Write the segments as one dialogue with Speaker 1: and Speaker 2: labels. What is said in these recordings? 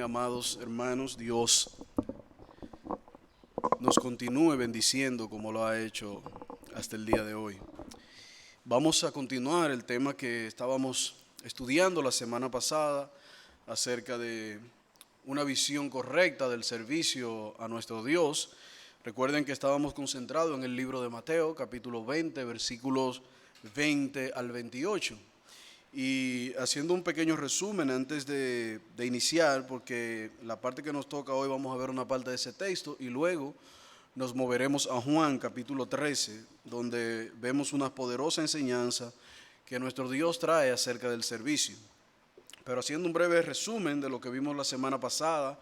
Speaker 1: Bien, amados hermanos, Dios nos continúe bendiciendo como lo ha hecho hasta el día de hoy. Vamos a continuar el tema que estábamos estudiando la semana pasada acerca de una visión correcta del servicio a nuestro Dios. Recuerden que estábamos concentrados en el libro de Mateo, capítulo 20, versículos 20 al 28. Y haciendo un pequeño resumen antes de iniciar, porque la parte que nos toca hoy vamos a ver una parte de ese texto y luego nos moveremos a Juan capítulo 13, donde vemos una poderosa enseñanza que nuestro Dios trae acerca del servicio. Pero haciendo un breve resumen de lo que vimos la semana pasada,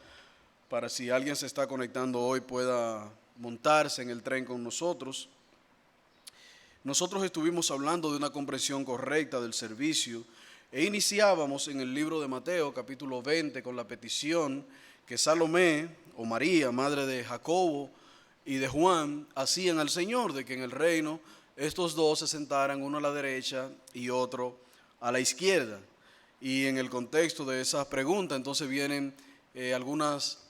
Speaker 1: para si alguien se está conectando hoy pueda montarse en el tren con nosotros. Nosotros estuvimos hablando de una comprensión correcta del servicio e iniciábamos en el libro de Mateo, capítulo 20, con la petición que Salomé o María, madre de Jacobo y de Juan, hacían al Señor, de que en el reino estos dos se sentaran, uno a la derecha y otro a la izquierda. Y en el contexto de esas preguntas, entonces vienen algunas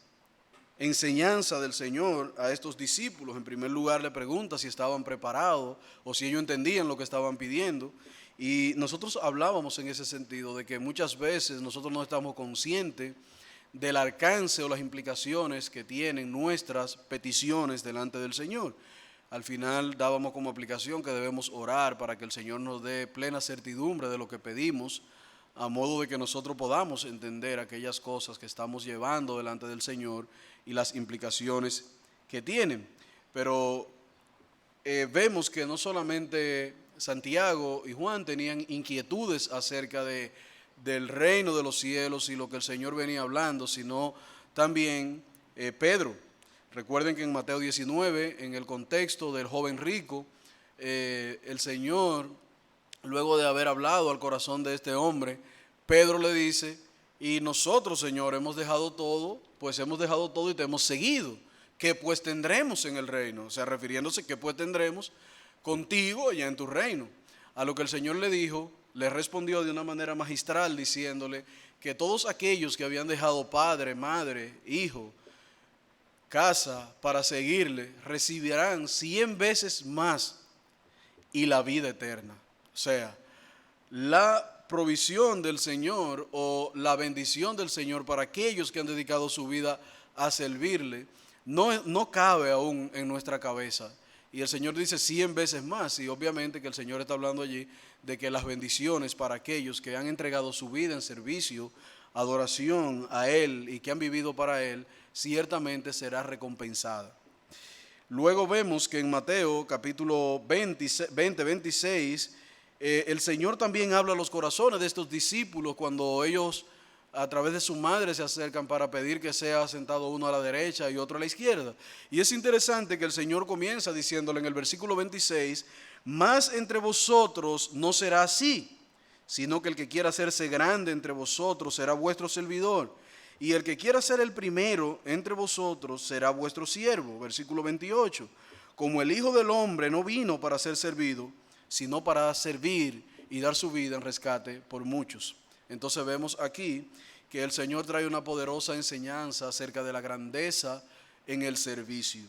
Speaker 1: enseñanza del Señor a estos discípulos. En primer lugar le pregunta si estaban preparados o si ellos entendían lo que estaban pidiendo. Y nosotros hablábamos en ese sentido de que muchas veces nosotros no estamos conscientes del alcance o las implicaciones que tienen nuestras peticiones delante del Señor. Al final dábamos como aplicación que debemos orar para que el Señor nos dé plena certidumbre de lo que pedimos, a modo de que nosotros podamos entender aquellas cosas que estamos llevando delante del Señor y las implicaciones que tienen. Pero vemos que no solamente Santiago y Juan tenían inquietudes acerca del reino de los cielos y lo que el Señor venía hablando, sino también Pedro. Recuerden que en Mateo 19, en el contexto del joven rico, el Señor, luego de haber hablado al corazón de este hombre, Pedro le dice: y nosotros, Señor, hemos dejado todo y te hemos seguido. ¿Qué pues tendremos en el reino? O sea, refiriéndose, ¿qué pues tendremos contigo allá en tu reino? A lo que el Señor le dijo, le respondió de una manera magistral, diciéndole que todos aquellos que habían dejado padre, madre, hijo, casa para seguirle, recibirán 100 veces más y la vida eterna. O sea, la provisión del Señor o la bendición del Señor para aquellos que han dedicado su vida a servirle no cabe aún en nuestra cabeza. Y el Señor dice 100 veces más, y obviamente que el Señor está hablando allí de que las bendiciones para aquellos que han entregado su vida en servicio, adoración a Él y que han vivido para Él, ciertamente será recompensada. Luego vemos que en Mateo capítulo 26, el Señor también habla a los corazones de estos discípulos cuando ellos a través de su madre se acercan para pedir que sea sentado uno a la derecha y otro a la izquierda. Y es interesante que el Señor comienza diciéndole en el versículo 26, mas entre vosotros no será así, sino que el que quiera hacerse grande entre vosotros será vuestro servidor. Y el que quiera ser el primero entre vosotros será vuestro siervo. Versículo 28. Como el Hijo del Hombre no vino para ser servido, sino para servir y dar su vida en rescate por muchos. Entonces vemos aquí que el Señor trae una poderosa enseñanza acerca de la grandeza en el servicio.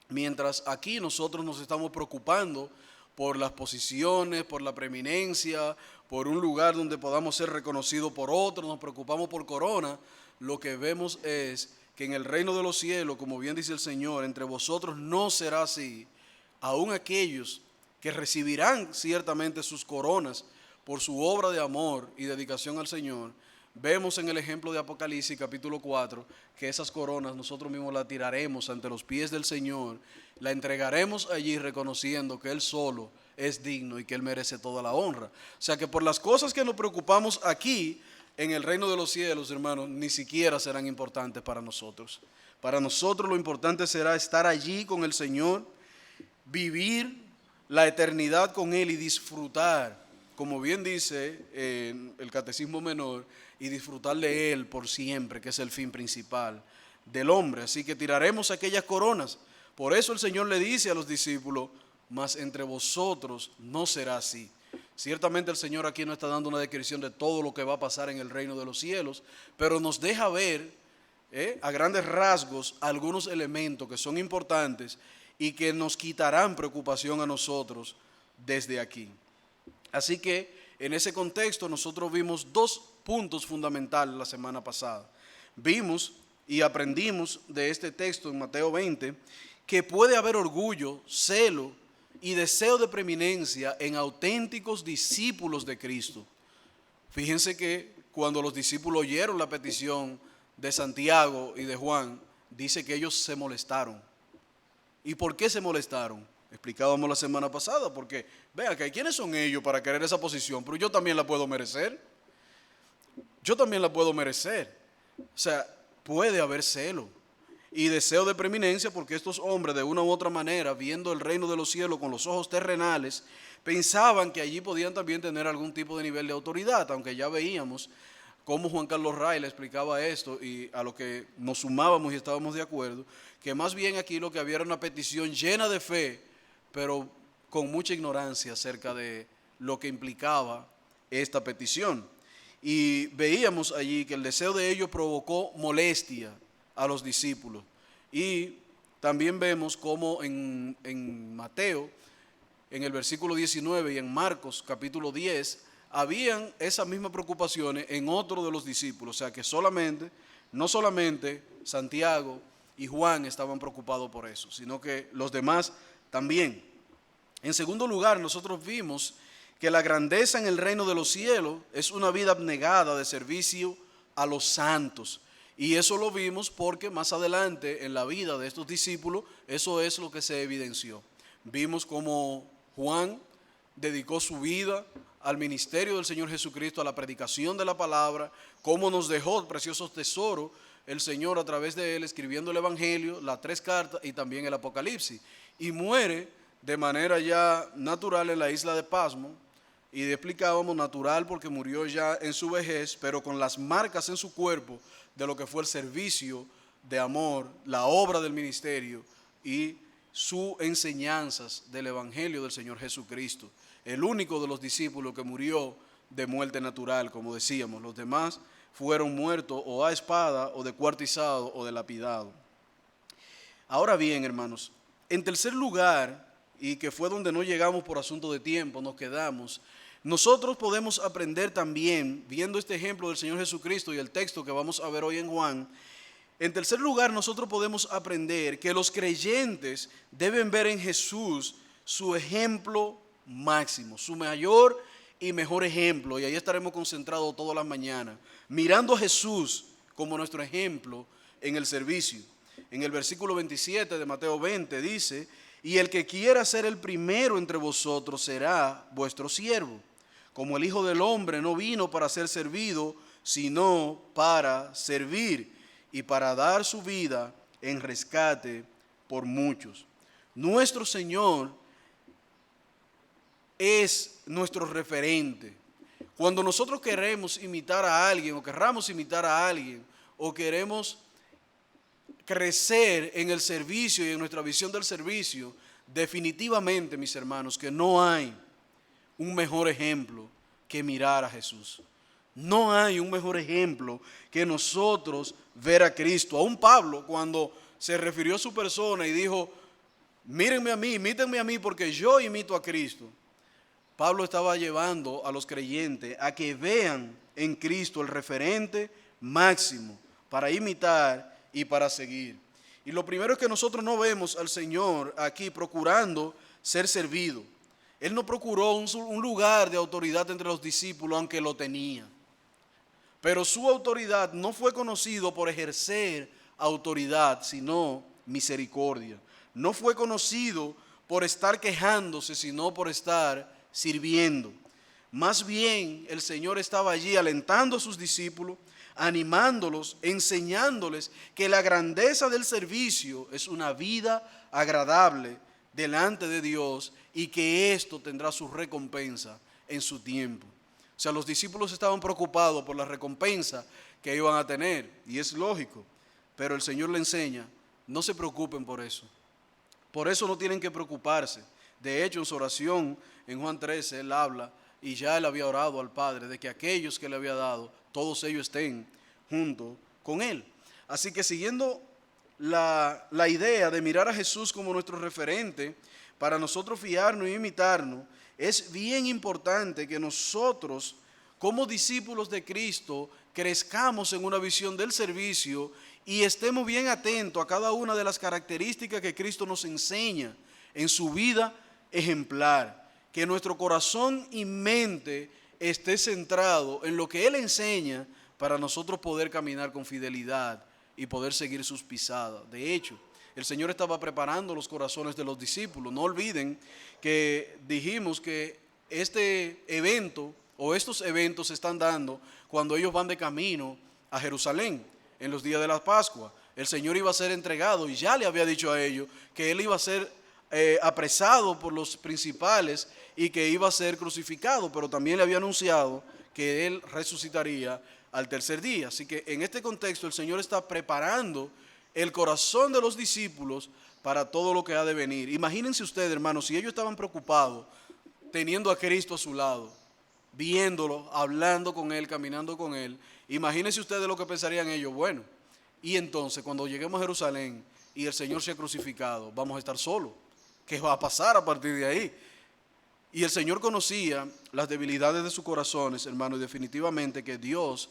Speaker 1: Mientras aquí nosotros nos estamos preocupando por las posiciones, por la preeminencia, por un lugar donde podamos ser reconocidos por otros, nos preocupamos por corona, lo que vemos es que en el reino de los cielos, como bien dice el Señor, entre vosotros no será así. Aún aquellos que recibirán ciertamente sus coronas por su obra de amor y dedicación al Señor, vemos en el ejemplo de Apocalipsis capítulo 4 que esas coronas nosotros mismos las tiraremos ante los pies del Señor, la entregaremos allí reconociendo que Él solo es digno y que Él merece toda la honra. O sea que por las cosas que nos preocupamos aquí en el reino de los cielos, hermanos, ni siquiera serán importantes para nosotros. Para nosotros lo importante será estar allí con el Señor, vivir la eternidad con Él y disfrutar, como bien dice en el Catecismo Menor, y disfrutar de Él por siempre, que es el fin principal del hombre. Así que tiraremos aquellas coronas. Por eso el Señor le dice a los discípulos, mas entre vosotros no será así. Ciertamente el Señor aquí no está dando una descripción de todo lo que va a pasar en el reino de los cielos, pero nos deja ver a grandes rasgos algunos elementos que son importantes y que nos quitarán preocupación a nosotros desde aquí. Así que en ese contexto nosotros vimos dos puntos fundamentales la semana pasada. Vimos y aprendimos de este texto en Mateo 20 que puede haber orgullo, celo y deseo de preeminencia en auténticos discípulos de Cristo. Fíjense que cuando los discípulos oyeron la petición de Santiago y de Juan, dice que ellos se molestaron. ¿Y por qué se molestaron? Explicábamos la semana pasada, porque vean que ¿quiénes son ellos para querer esa posición? Pero yo también la puedo merecer. Yo también la puedo merecer. O sea, puede haber celo y deseo de preeminencia porque estos hombres de una u otra manera, viendo el reino de los cielos con los ojos terrenales, pensaban que allí podían también tener algún tipo de nivel de autoridad, aunque ya veíamos cómo Juan Carlos Ray le explicaba esto y a lo que nos sumábamos y estábamos de acuerdo, que más bien aquí lo que había era una petición llena de fe, pero con mucha ignorancia acerca de lo que implicaba esta petición. Y veíamos allí que el deseo de ellos provocó molestia a los discípulos. Y también vemos cómo en Mateo, en el versículo 19 y en Marcos capítulo 10, habían esas mismas preocupaciones en otro de los discípulos. O sea que no solamente Santiago y Juan estaban preocupados por eso, sino que los demás también. En segundo lugar, nosotros vimos que la grandeza en el reino de los cielos es una vida abnegada de servicio a los santos. Y eso lo vimos porque más adelante en la vida de estos discípulos, eso es lo que se evidenció. Vimos cómo Juan dedicó su vida al ministerio del Señor Jesucristo, a la predicación de la palabra, cómo nos dejó preciosos tesoros el Señor a través de él, escribiendo el Evangelio, las 3 cartas y también el Apocalipsis. Y muere de manera ya natural en la isla de Pasmo, y explicábamos natural porque murió ya en su vejez, pero con las marcas en su cuerpo de lo que fue el servicio de amor, la obra del ministerio y sus enseñanzas del Evangelio del Señor Jesucristo. El único de los discípulos que murió de muerte natural, como decíamos. Los demás fueron muertos o a espada o descuartizados o de lapidado. Ahora bien, hermanos, en tercer lugar, y que fue donde no llegamos por asunto de tiempo, nos quedamos, nosotros podemos aprender también, viendo este ejemplo del Señor Jesucristo y el texto que vamos a ver hoy en Juan. En tercer lugar, nosotros podemos aprender que los creyentes deben ver en Jesús su ejemplo máximo, su mayor y mejor ejemplo. Y ahí estaremos concentrados todas las mañanas, mirando a Jesús como nuestro ejemplo en el servicio. En el versículo 27 de Mateo 20 dice: y el que quiera ser el primero entre vosotros será vuestro siervo. Como el Hijo del Hombre no vino para ser servido, sino para servir y para dar su vida en rescate por muchos. Nuestro Señor es nuestro referente. Cuando nosotros queremos imitar a alguien o querramos imitar a alguien o queremos crecer en el servicio y en nuestra visión del servicio, definitivamente, mis hermanos, que no hay un mejor ejemplo que mirar a Jesús. No hay un mejor ejemplo que nosotros ver a Cristo. Aún Pablo, cuando se refirió a su persona y dijo: mírenme a mí, imítenme a mí porque yo imito a Cristo. Pablo estaba llevando a los creyentes a que vean en Cristo el referente máximo para imitar y para seguir. Y lo primero es que nosotros no vemos al Señor aquí procurando ser servido. Él no procuró un lugar de autoridad entre los discípulos, aunque lo tenía. Pero su autoridad no fue conocido por ejercer autoridad, sino misericordia. No fue conocido por estar quejándose, sino por estar sirviendo. Más bien, el Señor estaba allí alentando a sus discípulos, animándolos, enseñándoles que la grandeza del servicio es una vida agradable delante de Dios y que esto tendrá su recompensa en su tiempo. O sea, los discípulos estaban preocupados por la recompensa que iban a tener, y es lógico, pero el Señor le enseña: no se preocupen por eso. Por eso no tienen que preocuparse. De hecho, en su oración en Juan 13, él habla, y ya él había orado al Padre, de que aquellos que le había dado, todos ellos estén junto con él. Así que siguiendo la idea de mirar a Jesús como nuestro referente, para nosotros fiarnos y imitarnos, es bien importante que nosotros, como discípulos de Cristo, crezcamos en una visión del servicio y estemos bien atentos a cada una de las características que Cristo nos enseña en su vida ejemplar. Que nuestro corazón y mente esté centrado en lo que Él enseña para nosotros poder caminar con fidelidad y poder seguir sus pisadas. De hecho, el Señor estaba preparando los corazones de los discípulos. No olviden que dijimos que este evento o estos eventos se están dando cuando ellos van de camino a Jerusalén en los días de la Pascua. El Señor iba a ser entregado y ya le había dicho a ellos que Él iba a ser apresado por los principales y que iba a ser crucificado, pero también le había anunciado que Él resucitaría al tercer día. Así que en este contexto el Señor está preparando el corazón de los discípulos para todo lo que ha de venir. Imagínense ustedes, hermanos, si ellos estaban preocupados teniendo a Cristo a su lado, viéndolo, hablando con Él, caminando con Él, imagínense ustedes lo que pensarían ellos. Bueno, y entonces cuando lleguemos a Jerusalén y el Señor sea crucificado, vamos a estar solos. ¿Qué va a pasar a partir de ahí? Y el Señor conocía las debilidades de sus corazones, hermano, y definitivamente que Dios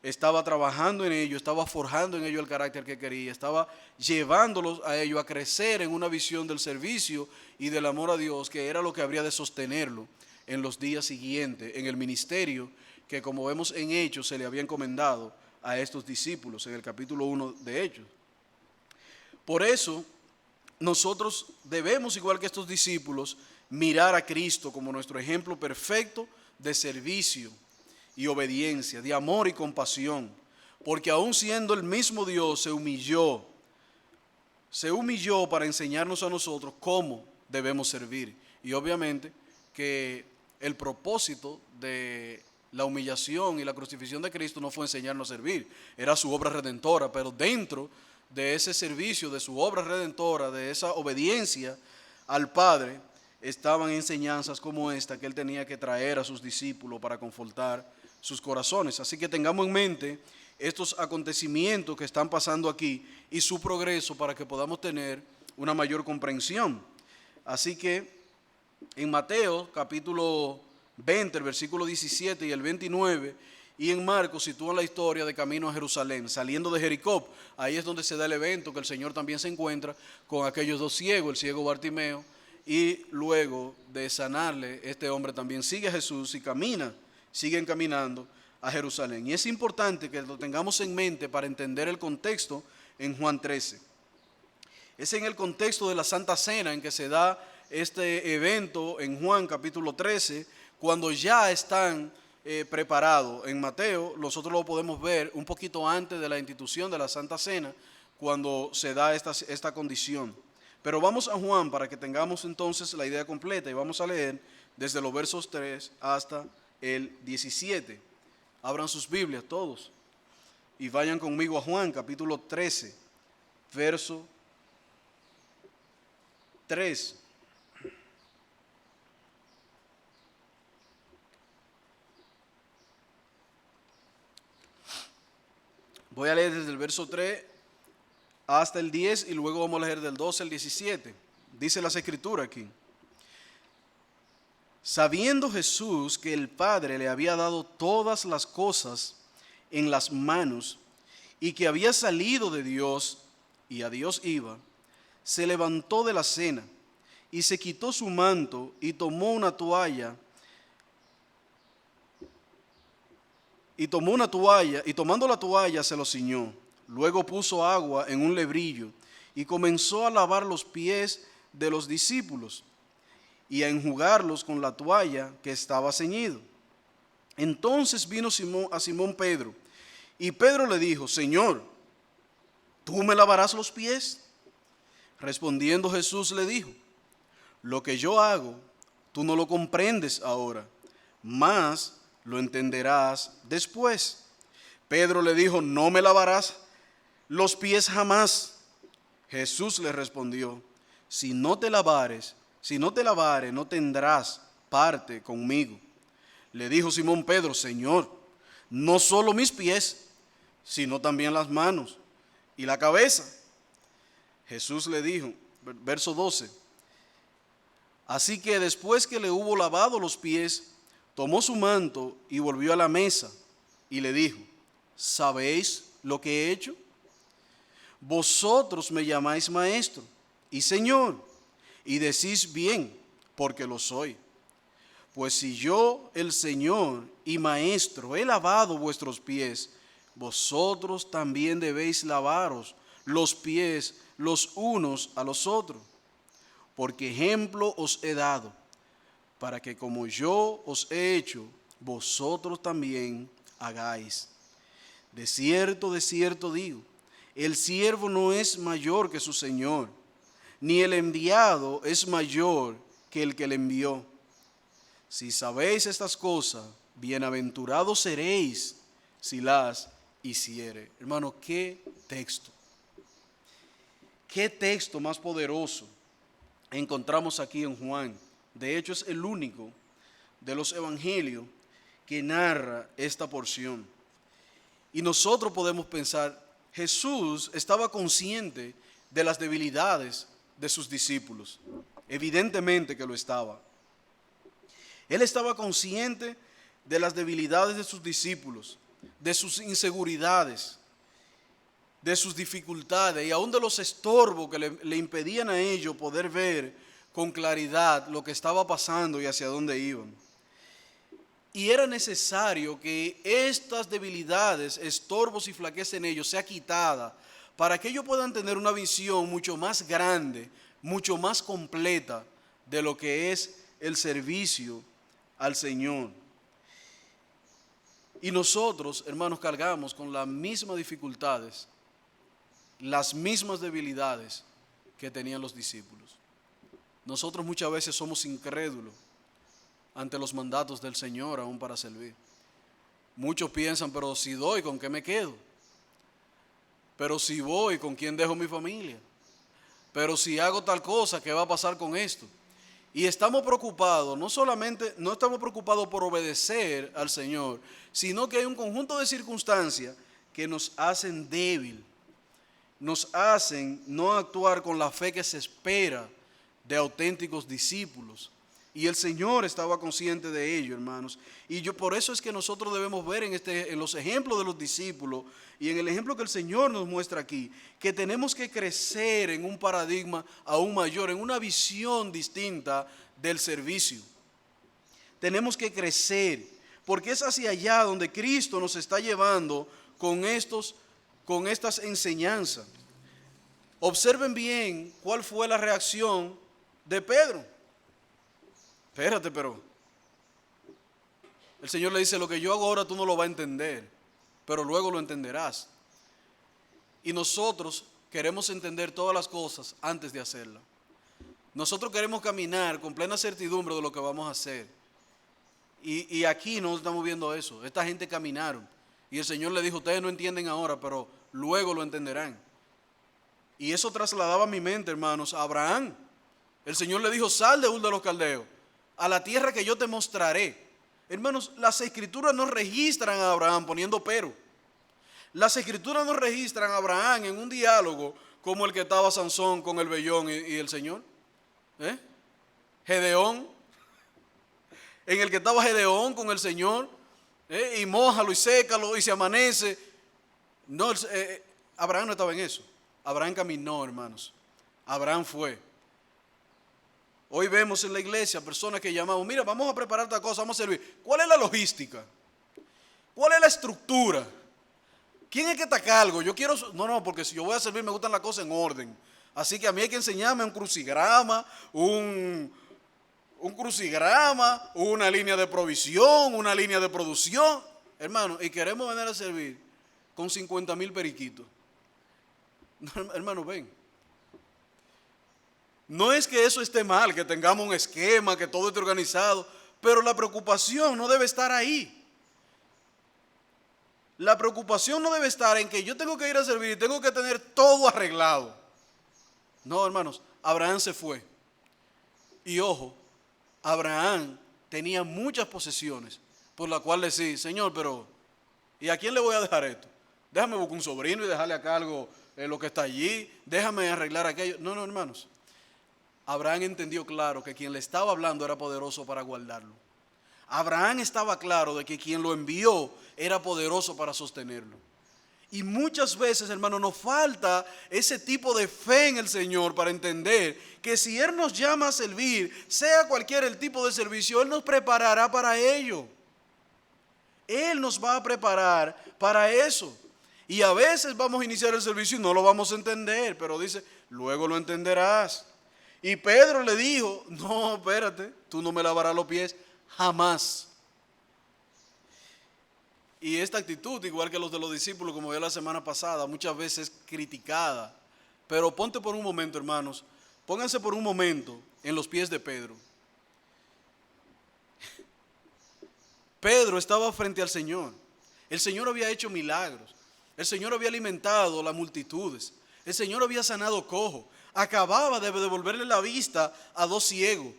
Speaker 1: estaba trabajando en ellos, estaba forjando en ellos el carácter que quería, estaba llevándolos a ellos a crecer en una visión del servicio y del amor a Dios, que era lo que habría de sostenerlo en los días siguientes, en el ministerio que, como vemos en Hechos, se le había encomendado a estos discípulos, en el capítulo 1 de Hechos. Por eso, nosotros debemos, igual que estos discípulos, mirar a Cristo como nuestro ejemplo perfecto de servicio y obediencia, de amor y compasión, porque aun siendo el mismo Dios se humilló para enseñarnos a nosotros cómo debemos servir. Y obviamente que el propósito de la humillación y la crucifixión de Cristo no fue enseñarnos a servir, era su obra redentora, pero dentro de ese servicio, de su obra redentora, de esa obediencia al Padre, estaban enseñanzas como esta que Él tenía que traer a sus discípulos para confortar sus corazones. Así que tengamos en mente estos acontecimientos que están pasando aquí y su progreso para que podamos tener una mayor comprensión. Así que en Mateo capítulo 20, el versículo 17 y el 29, y en Marcos sitúan la historia de camino a Jerusalén, saliendo de Jericó. Ahí es donde se da el evento que el Señor también se encuentra con aquellos dos ciegos, el ciego Bartimeo, y luego de sanarle, este hombre también sigue a Jesús y siguen caminando a Jerusalén. Y es importante que lo tengamos en mente para entender el contexto en Juan 13. Es en el contexto de la Santa Cena en que se da este evento en Juan capítulo 13, cuando ya están preparados. En Mateo nosotros lo podemos ver un poquito antes de la institución de la Santa Cena, cuando se da esta condición. Pero vamos a Juan para que tengamos entonces la idea completa y vamos a leer desde los versos 3 hasta el 17. Abran sus Biblias todos y vayan conmigo a Juan capítulo 13, verso 3. Voy a leer desde el verso 3 hasta el 10 y luego vamos a leer del 12 al 17. Dice las Escrituras aquí. Sabiendo Jesús que el Padre le había dado todas las cosas en las manos y que había salido de Dios y a Dios iba, se levantó de la cena y se quitó su manto y tomó una toalla. Y tomando la toalla se lo ciñó. Luego puso agua en un lebrillo y comenzó a lavar los pies de los discípulos y a enjugarlos con la toalla que estaba ceñido. Entonces vino a Simón Pedro, y Pedro le dijo: Señor, ¿tú me lavarás los pies? Respondiendo Jesús le dijo: lo que yo hago, tú no lo comprendes ahora, mas lo entenderás después. Pedro le dijo: no me lavarás los pies jamás. Jesús le respondió: si no te lavares, no tendrás parte conmigo. Le dijo Simón Pedro: Señor, no solo mis pies, sino también las manos ¿Y la cabeza? Jesús le dijo, verso 12, así que después que le hubo lavado los pies, tomó su manto y volvió a la mesa y le dijo, ¿sabéis lo que he hecho? Vosotros me llamáis maestro y Señor, y decís bien, porque lo soy. Pues si yo, el Señor y Maestro, he lavado vuestros pies, vosotros también debéis lavaros los pies los unos a los otros. Porque ejemplo os he dado, para que como yo os he hecho, vosotros también hagáis. De cierto digo, el siervo no es mayor que su Señor, ni el enviado es mayor que el que le envió. Si sabéis estas cosas, bienaventurados seréis si las hiciere. Hermano, qué texto. Qué texto más poderoso encontramos aquí en Juan. De hecho, es el único de los evangelios que narra esta porción. Y nosotros podemos pensar, Jesús estaba consciente de las debilidades de sus discípulos. Evidentemente que lo estaba. Él estaba consciente de las debilidades de sus discípulos, de sus inseguridades, de sus dificultades y aún de los estorbos que le impedían a ellos poder ver con claridad lo que estaba pasando y hacia dónde iban. Y era necesario que estas debilidades, estorbos y flaquezas en ellos sea quitada para que ellos puedan tener una visión mucho más grande, mucho más completa de lo que es el servicio al Señor. Y nosotros, hermanos, cargamos con las mismas dificultades, las mismas debilidades que tenían los discípulos. Nosotros muchas veces somos incrédulos ante los mandatos del Señor aún para servir. Muchos piensan, pero si doy, ¿con qué me quedo? Pero si voy, ¿con quién dejo mi familia? Pero si hago tal cosa, ¿qué va a pasar con esto? Y estamos preocupados, no estamos preocupados por obedecer al Señor, sino que hay un conjunto de circunstancias que nos hacen débil, nos hacen no actuar con la fe que se espera de auténticos discípulos. Y el Señor estaba consciente de ello, hermanos. Y por eso es que nosotros debemos ver en los ejemplos de los discípulos y en el ejemplo que el Señor nos muestra aquí, que tenemos que crecer en un paradigma aún mayor, en una visión distinta del servicio. Tenemos que crecer, porque es hacia allá donde Cristo nos está llevando con estas enseñanzas. Observen bien cuál fue la reacción de Pedro. Espérate, pero el Señor le dice, lo que yo hago ahora tú no lo vas a entender, pero luego lo entenderás. Y nosotros queremos entender todas las cosas antes de hacerlas. Nosotros queremos caminar con plena certidumbre de lo que vamos a hacer. Y aquí no estamos viendo eso. Esta gente caminaron. Y el Señor le dijo, ustedes no entienden ahora, pero luego lo entenderán. Y eso trasladaba a mi mente, hermanos, a Abraham. El Señor le dijo, sal de Ur de los Caldeos, a la tierra que yo te mostraré. Hermanos, las escrituras no registran a Abraham poniendo pero. Las escrituras no registran a Abraham en un diálogo como el que estaba Sansón con el vellón y el Señor. Gedeón, en el que estaba Gedeón con el Señor, y mójalo y sécalo y se amanece. No, Abraham no estaba en eso. Abraham caminó, hermanos. Abraham fue. Hoy vemos en la iglesia personas que llamamos, mira, vamos a preparar esta cosa, vamos a servir. ¿Cuál es la logística? ¿Cuál es la estructura? ¿Quién es que está a cargo? Yo quiero, no, porque si yo voy a servir me gustan las cosas en orden. Así que a mí hay que enseñarme un crucigrama, una línea de provisión, una línea de producción. Hermano, y queremos venir a servir con 50,000 periquitos. No, hermano, ven. No es que eso esté mal, que tengamos un esquema, que todo esté organizado, pero la preocupación no debe estar ahí. La preocupación no debe estar en que yo tengo que ir a servir y tengo que tener todo arreglado. No, hermanos, Abraham se fue. Y ojo, Abraham tenía muchas posesiones, por las cuales decía, Señor, pero ¿y a quién le voy a dejar esto? Déjame buscar un sobrino y dejarle acá algo lo que está allí, déjame arreglar aquello. No, no, hermanos. Abraham entendió claro que quien le estaba hablando era poderoso para guardarlo. Abraham estaba claro de que quien lo envió era poderoso para sostenerlo. Y muchas veces, hermano, nos falta ese tipo de fe en el Señor para entender que si Él nos llama a servir, sea cualquiera el tipo de servicio, Él nos preparará para ello. Él nos va a preparar para eso. Y a veces vamos a iniciar el servicio y no lo vamos a entender, pero dice, luego lo entenderás. Y Pedro le dijo, no, espérate, tú no me lavarás los pies jamás. Y esta actitud, igual que los de los discípulos, como vio la semana pasada, muchas veces criticada. Pero ponte por un momento, hermanos, pónganse por un momento en los pies de Pedro. Pedro estaba frente al Señor. El Señor había hecho milagros. El Señor había alimentado las multitudes. El Señor había sanado cojo. Acababa de devolverle la vista a 2 ciegos.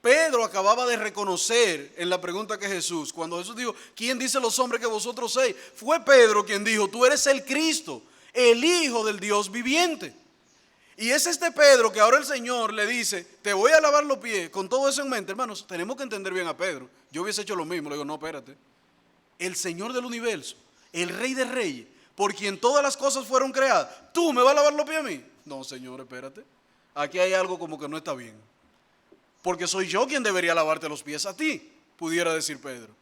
Speaker 1: Pedro acababa de reconocer en la pregunta que Jesús, cuando Jesús dijo, ¿quién dice los hombres que vosotros sois? Fue Pedro quien dijo, tú eres el Cristo, el Hijo del Dios viviente. Y es este Pedro que ahora el Señor le dice, te voy a lavar los pies. Con todo eso en mente, hermanos, tenemos que entender bien a Pedro. Yo hubiese hecho lo mismo, le digo, no, espérate. El Señor del universo, el Rey de Reyes, por quien todas las cosas fueron creadas, ¿tú me vas a lavar los pies a mí? No, Señor, espérate. Aquí hay algo como que no está bien. Porque soy yo quien debería lavarte los pies a ti, pudiera decir Pedro.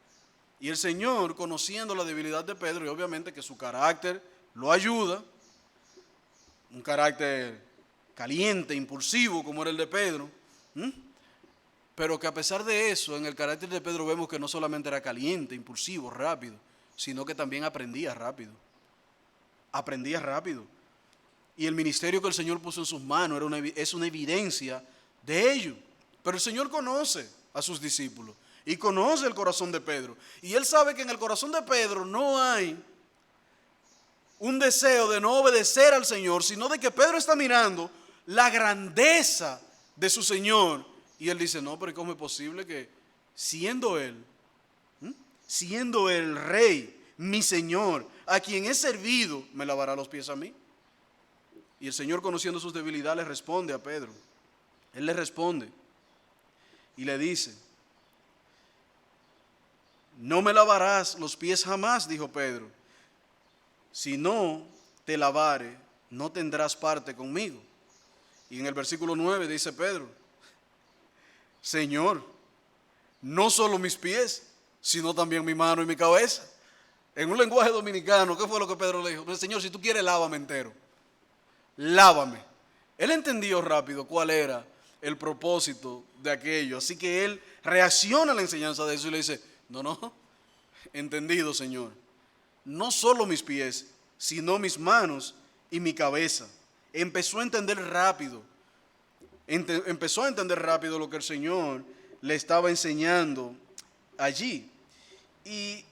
Speaker 1: Y el Señor, conociendo la debilidad de Pedro, y obviamente que su carácter lo ayuda, un carácter caliente, impulsivo, como era el de Pedro, pero que a pesar de eso, en el carácter de Pedro vemos que no solamente era caliente, impulsivo, rápido, sino que también aprendía rápido. Aprendía rápido. Y el ministerio que el Señor puso en sus manos es una evidencia de ello. Pero el Señor conoce a sus discípulos y conoce el corazón de Pedro. Y Él sabe que en el corazón de Pedro no hay un deseo de no obedecer al Señor, sino de que Pedro está mirando la grandeza de su Señor. Y Él dice, no, pero ¿cómo es posible que siendo Él el Rey, mi Señor, a quien he servido, me lavará los pies a mí? Y el Señor, conociendo sus debilidades, le responde a Pedro. Él le responde y le dice, no me lavarás los pies jamás, dijo Pedro. Si no te lavare, no tendrás parte conmigo. Y en el versículo 9 dice Pedro, Señor, no solo mis pies, sino también mi mano y mi cabeza. En un lenguaje dominicano, ¿qué fue lo que Pedro le dijo? Señor, si tú quieres, lávame entero. Lávame. Él entendió rápido cuál era el propósito de aquello. Así que él reacciona a la enseñanza de eso y le dice, no, entendido, Señor. No solo mis pies, sino mis manos y mi cabeza. Empezó a entender rápido. Empezó a entender rápido lo que el Señor le estaba enseñando allí. Y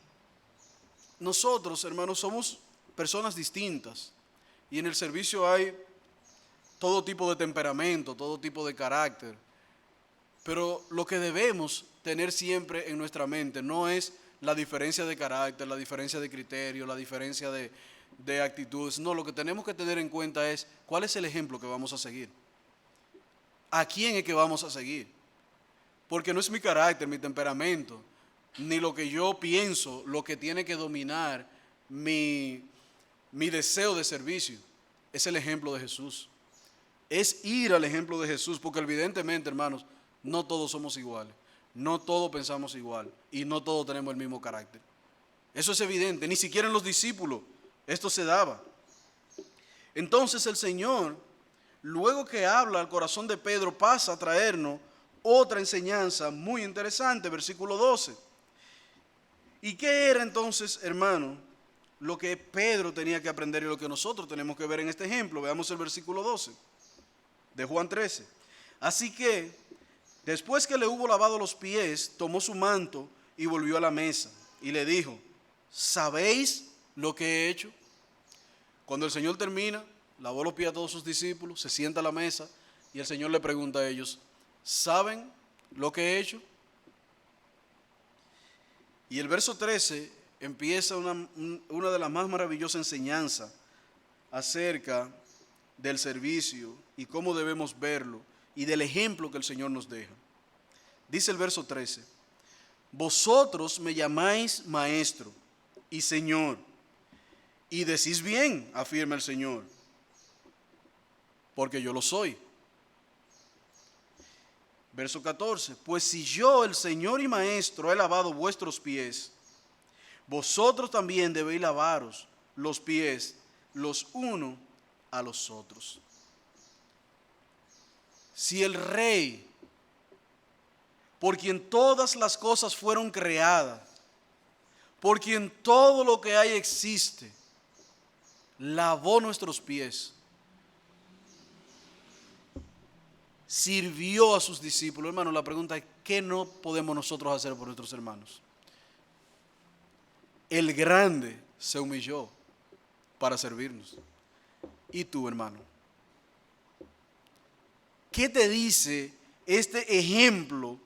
Speaker 1: nosotros, hermanos, somos personas distintas. Y en el servicio hay todo tipo de temperamento, todo tipo de carácter. Pero lo que debemos tener siempre en nuestra mente no es la diferencia de carácter, la diferencia de criterio, la diferencia de actitudes. No, lo que tenemos que tener en cuenta es cuál es el ejemplo que vamos a seguir. ¿A quién es que vamos a seguir? Porque no es mi carácter, mi temperamento, ni lo que yo pienso, lo que tiene que dominar mi deseo de servicio. Es el ejemplo de Jesús. Es ir al ejemplo de Jesús, porque evidentemente, hermanos, no todos somos iguales, no todos pensamos igual y no todos tenemos el mismo carácter. Eso es evidente, ni siquiera en los discípulos esto se daba. Entonces el Señor, luego que habla al corazón de Pedro, pasa a traernos otra enseñanza muy interesante, versículo 12. ¿Y qué era entonces, hermano, lo que Pedro tenía que aprender y lo que nosotros tenemos que ver en este ejemplo? Veamos el versículo 12 de Juan 13. Así que, después que le hubo lavado los pies, tomó su manto y volvió a la mesa y le dijo, ¿sabéis lo que he hecho? Cuando el Señor termina, lavó los pies a todos sus discípulos, se sienta a la mesa y el Señor le pregunta a ellos, ¿saben lo que he hecho? Y el verso 13 empieza una de las más maravillosas enseñanzas acerca del servicio y cómo debemos verlo y del ejemplo que el Señor nos deja. Dice el verso 13: vosotros me llamáis maestro y Señor, y decís bien, afirma el Señor, porque yo lo soy. Verso 14: pues si yo, el Señor y Maestro, he lavado vuestros pies, vosotros también debéis lavaros los pies los unos a los otros. Si el Rey, por quien todas las cosas fueron creadas, por quien todo lo que hay existe, lavó nuestros pies, sirvió a sus discípulos. Hermano, la pregunta es: ¿qué no podemos nosotros hacer por nuestros hermanos? El grande se humilló para servirnos. ¿Y tú, hermano? ¿Qué te dice este ejemplo?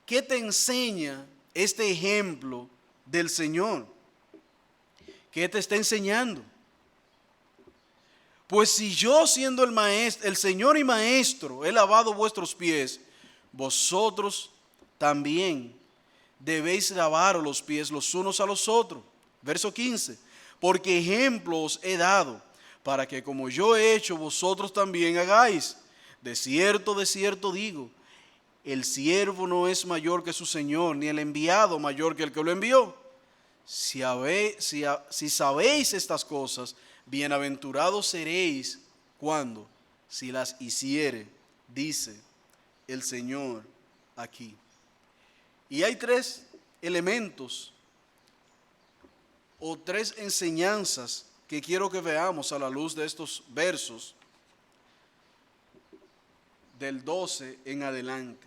Speaker 1: ¿Qué te enseña este ejemplo del Señor? ¿Qué te está enseñando? Pues si yo, siendo el maestro, el Señor y Maestro, he lavado vuestros pies, vosotros también debéis lavaros los pies los unos a los otros. Verso 15: porque ejemplo os he dado, para que como yo he hecho, vosotros también hagáis. De cierto digo, el siervo no es mayor que su Señor, ni el enviado mayor que el que lo envió. Si sabéis estas cosas, bienaventurados seréis cuando, si las hiciere, dice el Señor aquí. Y hay tres elementos o tres enseñanzas que quiero que veamos a la luz de estos versos del 12 en adelante.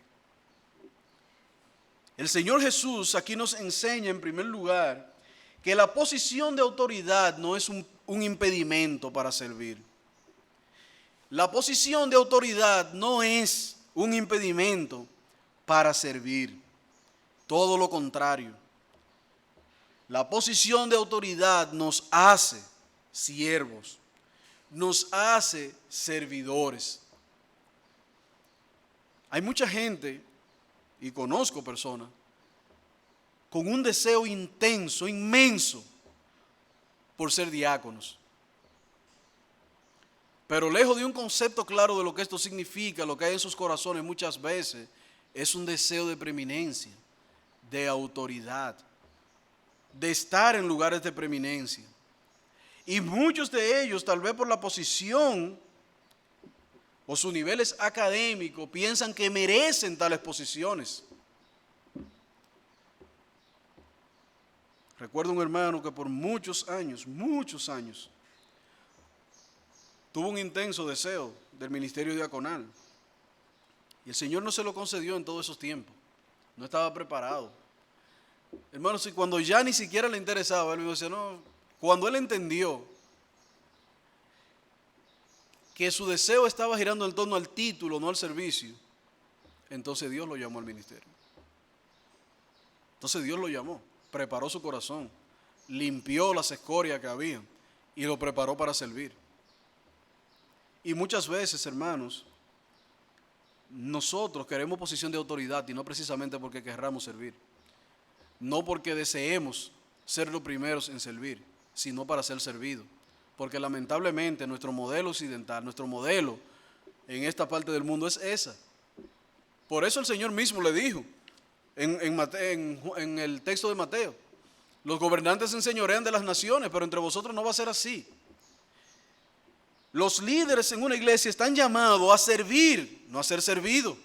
Speaker 1: El Señor Jesús aquí nos enseña, en primer lugar, que la posición de autoridad no es un impedimento para servir. La posición de autoridad no es un impedimento para servir. Todo lo contrario. La posición de autoridad nos hace siervos, nos hace servidores. Hay mucha gente, y conozco personas, con un deseo intenso, inmenso, por ser diáconos. Pero lejos de un concepto claro de lo que esto significa, lo que hay en sus corazones muchas veces es un deseo de preeminencia, de autoridad, de estar en lugares de preeminencia. Y muchos de ellos, tal vez por la posición o sus niveles académicos, piensan que merecen tales posiciones. Recuerdo un hermano que por muchos años, tuvo un intenso deseo del ministerio diaconal. Y el Señor no se lo concedió en todos esos tiempos. No estaba preparado. Hermanos, y cuando ya ni siquiera le interesaba, él me decía, no, cuando él entendió que su deseo estaba girando en torno al título, no al servicio, entonces Dios lo llamó al ministerio. Entonces Dios lo llamó, preparó su corazón, limpió las escorias que había y lo preparó para servir. Y muchas veces, hermanos, nosotros queremos posición de autoridad y no precisamente porque querramos servir. No porque deseemos ser los primeros en servir, sino para ser servidos. Porque lamentablemente nuestro modelo occidental, nuestro modelo en esta parte del mundo es esa. Por eso el Señor mismo le dijo en el texto de Mateo: los gobernantes se enseñorean de las naciones, pero entre vosotros no va a ser así. Los líderes en una iglesia están llamados a servir, no a ser servidos.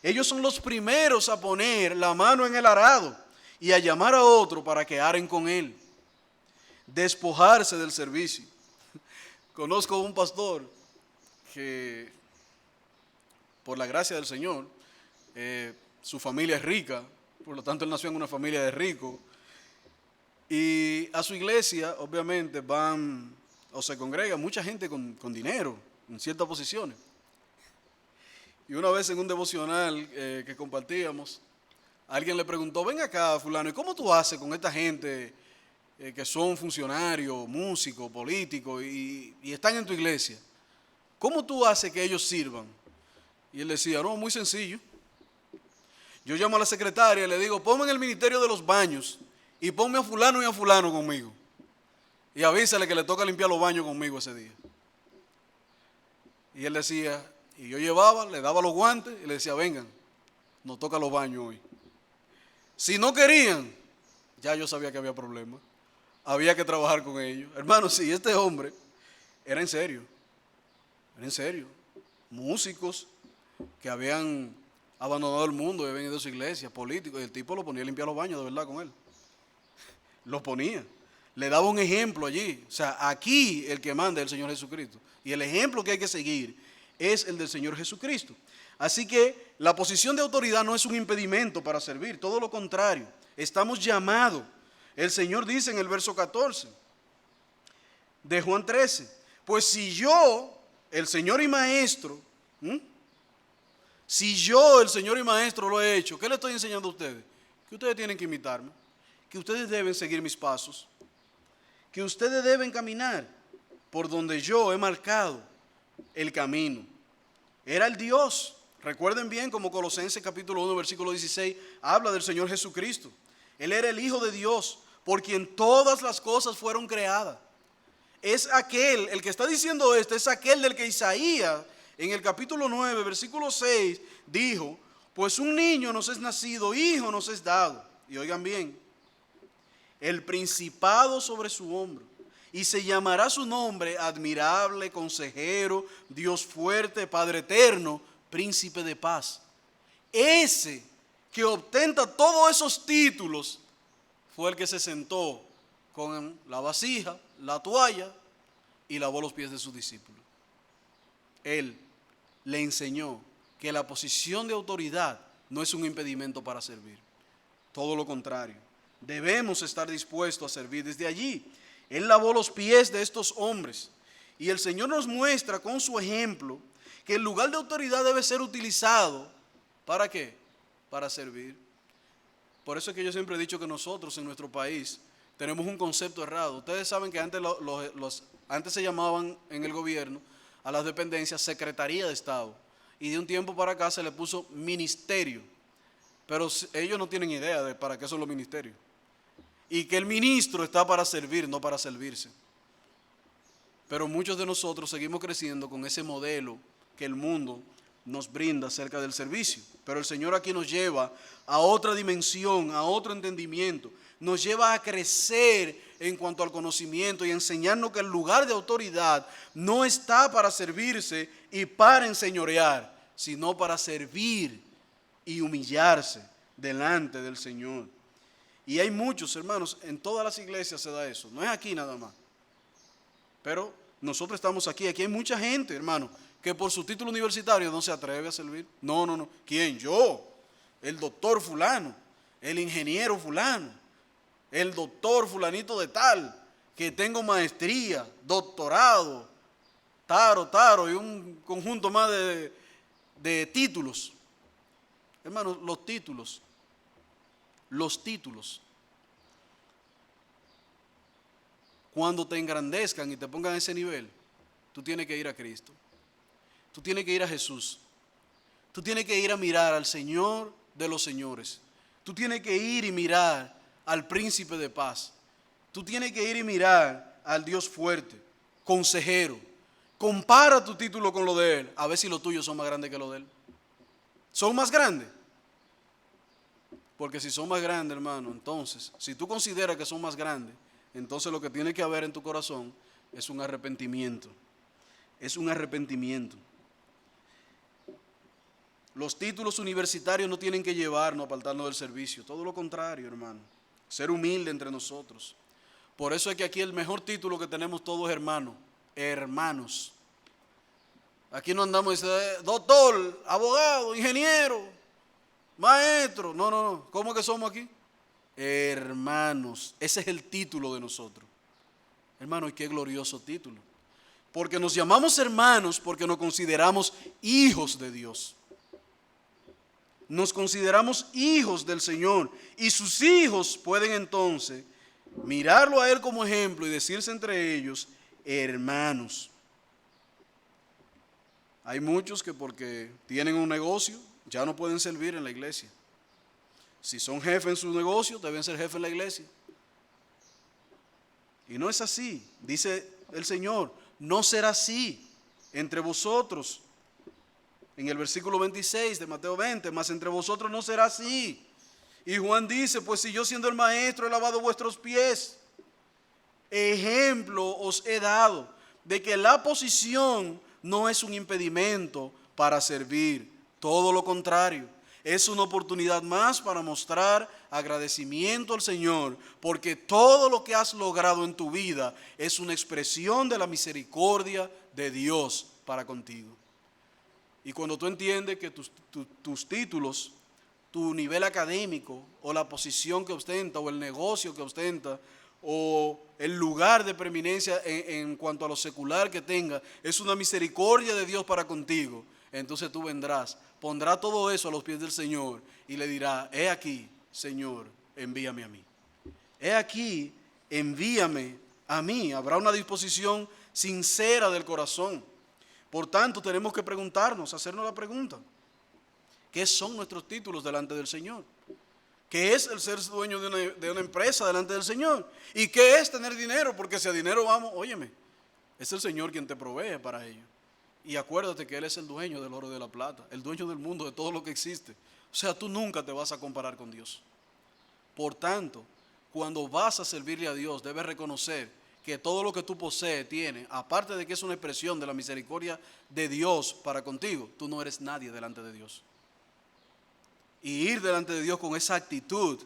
Speaker 1: Ellos son los primeros a poner la mano en el arado y a llamar a otro para que aren con él. Despojarse del servicio. Conozco a un pastor que, por la gracia del Señor, su familia es rica, por lo tanto él nació en una familia de ricos, y a su iglesia obviamente van o se congrega mucha gente con dinero en ciertas posiciones. Y una vez en un devocional que compartíamos, alguien le preguntó: ven acá fulano, ¿y cómo tú haces con esta gente que son funcionarios, músicos, políticos y están en tu iglesia, ¿cómo tú haces que ellos sirvan? Y él decía, no, muy sencillo. Yo llamo a la secretaria y le digo, ponme en el ministerio de los baños y ponme a fulano y a fulano conmigo. Y avísale que le toca limpiar los baños conmigo ese día. Y él decía, y yo llevaba, le daba los guantes y le decía, vengan, nos toca los baños hoy. Si no querían, ya yo sabía que había problemas. Había que trabajar con ellos. Hermano, sí, este hombre era en serio. Era en serio. Músicos que habían abandonado el mundo, habían venido a su iglesia, políticos, y el tipo lo ponía a limpiar los baños de verdad con él. Lo ponía. Le daba un ejemplo allí. O sea, aquí el que manda es el Señor Jesucristo. Y el ejemplo que hay que seguir es el del Señor Jesucristo. Así que la posición de autoridad no es un impedimento para servir, todo lo contrario. Estamos llamados. El Señor dice en el verso 14 de Juan 13, pues si yo, el Señor y Maestro, si yo, el Señor y Maestro, lo he hecho, ¿qué le estoy enseñando a ustedes? Que ustedes tienen que imitarme, que ustedes deben seguir mis pasos, que ustedes deben caminar por donde yo he marcado el camino. Era el Dios. Recuerden bien como Colosenses capítulo 1, versículo 16, habla del Señor Jesucristo. Él era el Hijo de Dios, por quien todas las cosas fueron creadas. Es aquel, el que está diciendo esto, es aquel del que Isaías, en el capítulo 9, versículo 6, dijo, pues un niño nos es nacido, hijo nos es dado. Y oigan bien, el principado sobre su hombro. Y se llamará su nombre admirable, consejero, Dios fuerte, Padre eterno, príncipe de paz. Ese que ostenta todos esos títulos fue el que se sentó con la vasija, la toalla y lavó los pies de sus discípulos. Él le enseñó que la posición de autoridad no es un impedimento para servir. Todo lo contrario. Debemos estar dispuestos a servir. Desde allí, Él lavó los pies de estos hombres. Y el Señor nos muestra con su ejemplo que el lugar de autoridad debe ser utilizado, ¿para qué? Para servir. Por eso es que yo siempre he dicho que nosotros en nuestro país tenemos un concepto errado. Ustedes saben que antes, antes se llamaban en el gobierno a las dependencias Secretaría de Estado. Y de un tiempo para acá se le puso ministerio. Pero ellos no tienen idea de para qué son los ministerios. Y que el ministro está para servir, no para servirse. Pero muchos de nosotros seguimos creciendo con ese modelo que el mundo nos brinda acerca del servicio. Pero el Señor aquí nos lleva a otra dimensión, a otro entendimiento. Nos lleva a crecer en cuanto al conocimiento y a enseñarnos que el lugar de autoridad no está para servirse y para enseñorear, sino para servir y humillarse delante del Señor. Y hay muchos, hermanos, en todas las iglesias se da eso. No es aquí nada más. Pero nosotros estamos aquí. Aquí hay mucha gente, hermano, que por su título universitario no se atreve a servir. No. ¿Quién? Yo. El doctor fulano. El ingeniero fulano. El doctor fulanito de tal. Que tengo maestría, doctorado, taro y un conjunto más de títulos. Hermano, los títulos, cuando te engrandezcan y te pongan a ese nivel, tú tienes que ir a Cristo. Tú tienes que ir a Jesús. Tú tienes que ir a mirar al Señor de los señores. Tú tienes que ir y mirar al príncipe de paz. Tú tienes que ir y mirar al Dios fuerte, consejero. Compara tu título con lo de Él, a ver si los tuyos son más grandes que los de Él. ¿Son más grandes? Porque si son más grandes, hermano, entonces, si tú consideras que son más grandes, entonces lo que tiene que haber en tu corazón es un arrepentimiento. Es un arrepentimiento. Los títulos universitarios no tienen que llevarnos a apartarnos del servicio. Todo lo contrario, hermano. Ser humilde entre nosotros. Por eso es que aquí el mejor título que tenemos todos es hermano. Hermanos. Aquí no andamos diciendo doctor, abogado, ingeniero, maestro. No. ¿Cómo que somos aquí? Hermanos. Ese es el título de nosotros. Hermano, y qué glorioso título. Porque nos llamamos hermanos porque nos consideramos hijos de Dios. Nos consideramos hijos del Señor. Y sus hijos pueden entonces Mirarlo a Él como ejemplo y decirse entre ellos, hermanos. Hay muchos que porque tienen un negocio ya no pueden servir en la iglesia. Si son jefes en su negocio, deben ser jefes en la iglesia. Y no es así. Dice el Señor, no será así entre vosotros. En el versículo 26 de Mateo 20, mas entre vosotros no será así. Y Juan dice, pues si yo siendo el maestro he lavado vuestros pies, ejemplo os he dado de que la posición no es un impedimento para servir, todo lo contrario, es una oportunidad más para mostrar agradecimiento al Señor, porque todo lo que has logrado en tu vida es una expresión de la misericordia de Dios para contigo. Y cuando tú entiendes que tus títulos, tu nivel académico o la posición que ostenta o el negocio que ostenta o el lugar de preeminencia en cuanto a lo secular que tenga es una misericordia de Dios para contigo, entonces tú vendrás, pondrás todo eso a los pies del Señor y le dirás, he aquí, Señor, envíame a mí. He aquí, envíame a mí. Habrá una disposición sincera del corazón. Por tanto, tenemos que preguntarnos, hacernos la pregunta, ¿qué son nuestros títulos delante del Señor? ¿Qué es el ser dueño de una empresa delante del Señor? ¿Y qué es tener dinero? Porque si a dinero vamos, óyeme, es el Señor quien te provee para ello. Y acuérdate que Él es el dueño del oro y de la plata, el dueño del mundo, de todo lo que existe. O sea, tú nunca te vas a comparar con Dios. Por tanto, cuando vas a servirle a Dios, debes reconocer que todo lo que tú posees, tiene, aparte de que es una expresión de la misericordia de Dios para contigo, tú no eres nadie delante de Dios. Y ir delante de Dios con esa actitud,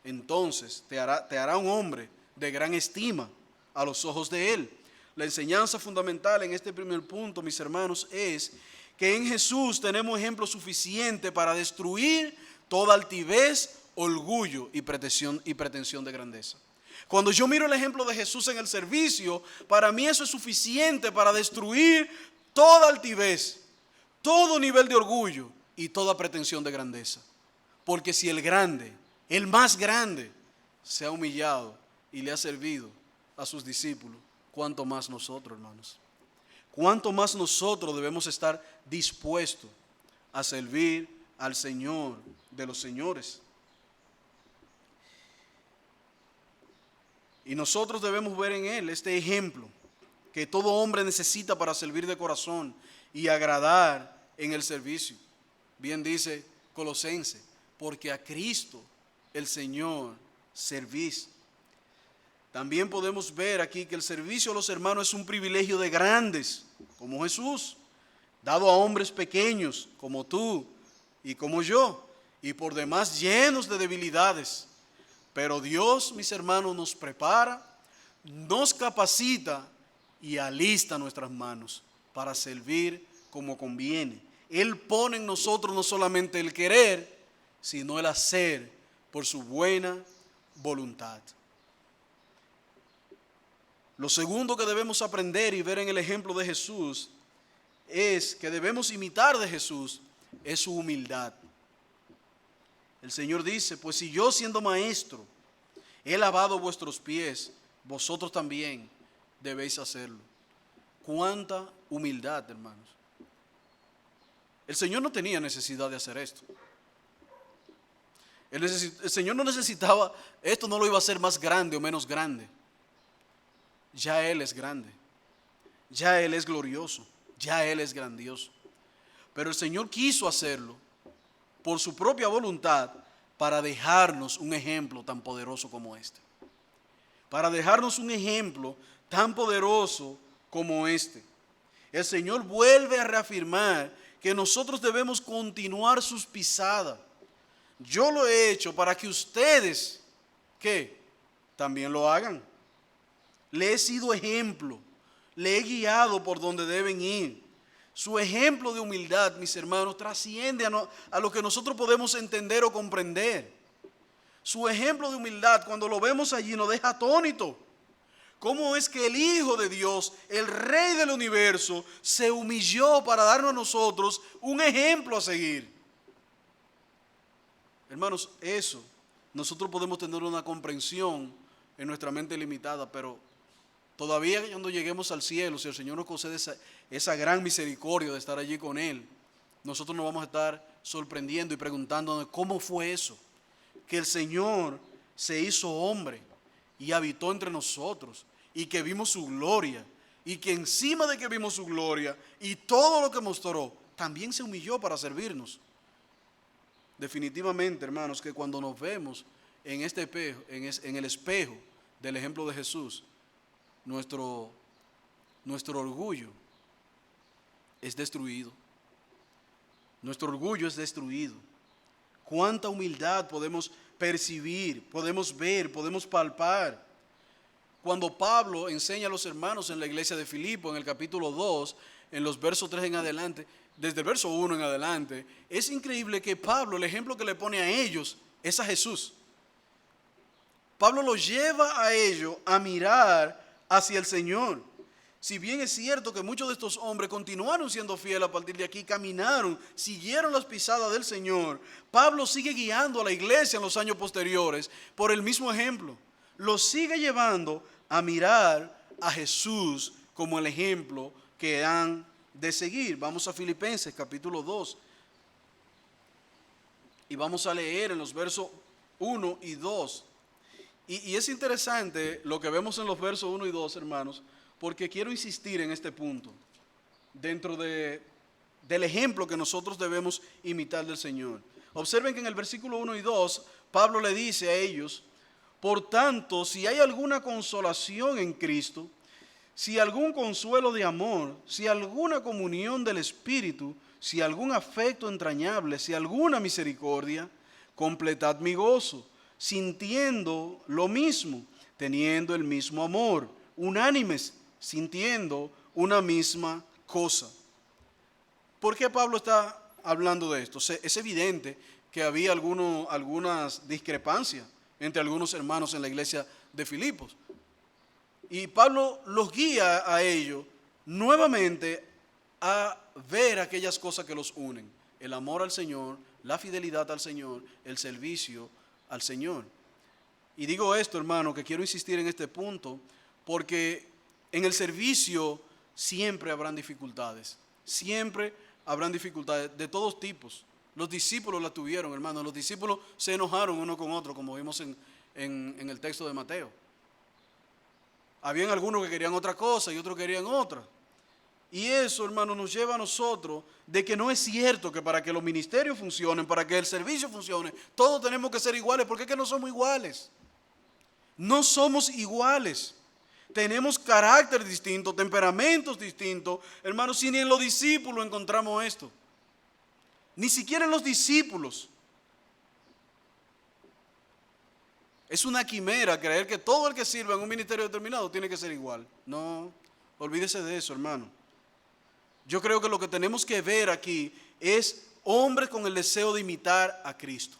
Speaker 1: entonces te hará un hombre de gran estima a los ojos de Él. La enseñanza fundamental en este primer punto, mis hermanos, es que en Jesús tenemos ejemplo suficiente para destruir toda altivez, orgullo y pretensión de grandeza. Cuando yo miro el ejemplo de Jesús en el servicio, para mí eso es suficiente para destruir toda altivez, todo nivel de orgullo y toda pretensión de grandeza. Porque si el grande, el más grande, se ha humillado y le ha servido a sus discípulos, ¿cuánto más nosotros, hermanos? ¿Cuánto más nosotros debemos estar dispuestos a servir al Señor de los señores? Y nosotros debemos ver en Él este ejemplo que todo hombre necesita para servir de corazón y agradar en el servicio. Bien dice Colosenses, porque a Cristo el Señor servís. También podemos ver aquí que el servicio a los hermanos es un privilegio de grandes, como Jesús, dado a hombres pequeños, como tú y como yo, y por demás llenos de debilidades. Pero Dios, mis hermanos, nos prepara, nos capacita y alista nuestras manos para servir como conviene. Él pone en nosotros no solamente el querer, sino el hacer por su buena voluntad. Lo segundo que debemos aprender y ver en el ejemplo de Jesús es que debemos imitar de Jesús, es su humildad. El Señor dice, pues si yo siendo maestro he lavado vuestros pies, vosotros también debéis hacerlo. Cuánta humildad, hermanos. El Señor no tenía necesidad de hacer esto. El Señor no necesitaba, esto no lo iba a hacer más grande o menos grande. Ya Él es grande, ya Él es glorioso, ya Él es grandioso. Pero el Señor quiso hacerlo por su propia voluntad para dejarnos un ejemplo tan poderoso como este. Para dejarnos un ejemplo tan poderoso como este. El Señor vuelve a reafirmar que nosotros debemos continuar sus pisadas. Yo lo he hecho para que ustedes, ¿qué? También lo hagan. Le he sido ejemplo, le he guiado por donde deben ir. Su ejemplo de humildad, mis hermanos, trasciende a lo que nosotros podemos entender o comprender. Su ejemplo de humildad, cuando lo vemos allí, nos deja atónito. ¿Cómo es que el Hijo de Dios, el Rey del universo, se humilló para darnos a nosotros un ejemplo a seguir? Hermanos, eso nosotros podemos tener una comprensión en nuestra mente limitada, pero todavía cuando lleguemos al cielo, si el Señor nos concede esa gran misericordia de estar allí con Él, nosotros nos vamos a estar sorprendiendo y preguntándonos cómo fue eso, que el Señor se hizo hombre y habitó entre nosotros, y que vimos su gloria, y que encima de que vimos su gloria y todo lo que mostró, también se humilló para servirnos. Definitivamente, hermanos, que cuando nos vemos en este espejo, en el espejo del ejemplo de Jesús, nuestro orgullo es destruido. Nuestro orgullo es destruido. Cuánta humildad podemos percibir, podemos ver, podemos palpar. Cuando Pablo enseña a los hermanos en la iglesia de Filipo, en el capítulo 2, en los versos 3 en adelante, desde el verso 1 en adelante, es increíble que Pablo, el ejemplo que le pone a ellos es a Jesús. Pablo los lleva a ellos a mirar hacia el Señor. Si bien es cierto que muchos de estos hombres continuaron siendo fieles a partir de aquí, caminaron, siguieron las pisadas del Señor, Pablo sigue guiando a la iglesia en los años posteriores por el mismo ejemplo. Los sigue llevando a mirar a Jesús como el ejemplo que han de seguir. Vamos a Filipenses capítulo 2 y vamos a leer en los versos 1 y 2. Y es interesante lo que vemos en los versos 1 y 2, hermanos, porque quiero insistir en este punto, dentro del ejemplo que nosotros debemos imitar del Señor. Observen que en el versículo 1 y 2, Pablo le dice a ellos: por tanto, si hay alguna consolación en Cristo, si algún consuelo de amor, si alguna comunión del Espíritu, si algún afecto entrañable, si alguna misericordia, completad mi gozo, sintiendo lo mismo, teniendo el mismo amor, unánimes, sintiendo una misma cosa. ¿Por qué Pablo está hablando de esto? Es evidente que había algunas discrepancias entre algunos hermanos en la iglesia de Filipos. Y Pablo los guía a ellos nuevamente a ver aquellas cosas que los unen: el amor al Señor, la fidelidad al Señor, el servicio al Señor. Y digo esto, hermano, que quiero insistir en este punto, porque en el servicio siempre habrán dificultades, siempre habrán dificultades de todos tipos. Los discípulos la tuvieron, hermano. Los discípulos se enojaron uno con otro, como vimos en el texto de Mateo. Habían algunos que querían otra cosa y otros querían otra. Y eso, hermano, nos lleva a nosotros de que no es cierto que para que los ministerios funcionen, para que el servicio funcione, todos tenemos que ser iguales, porque es que no somos iguales. No somos iguales. Tenemos carácter distinto, temperamentos distintos. Hermanos, si ni en los discípulos encontramos esto. Ni siquiera en los discípulos. Es una quimera creer que todo el que sirva en un ministerio determinado tiene que ser igual. No, olvídese de eso, hermano. Yo creo que lo que tenemos que ver aquí es hombres con el deseo de imitar a Cristo.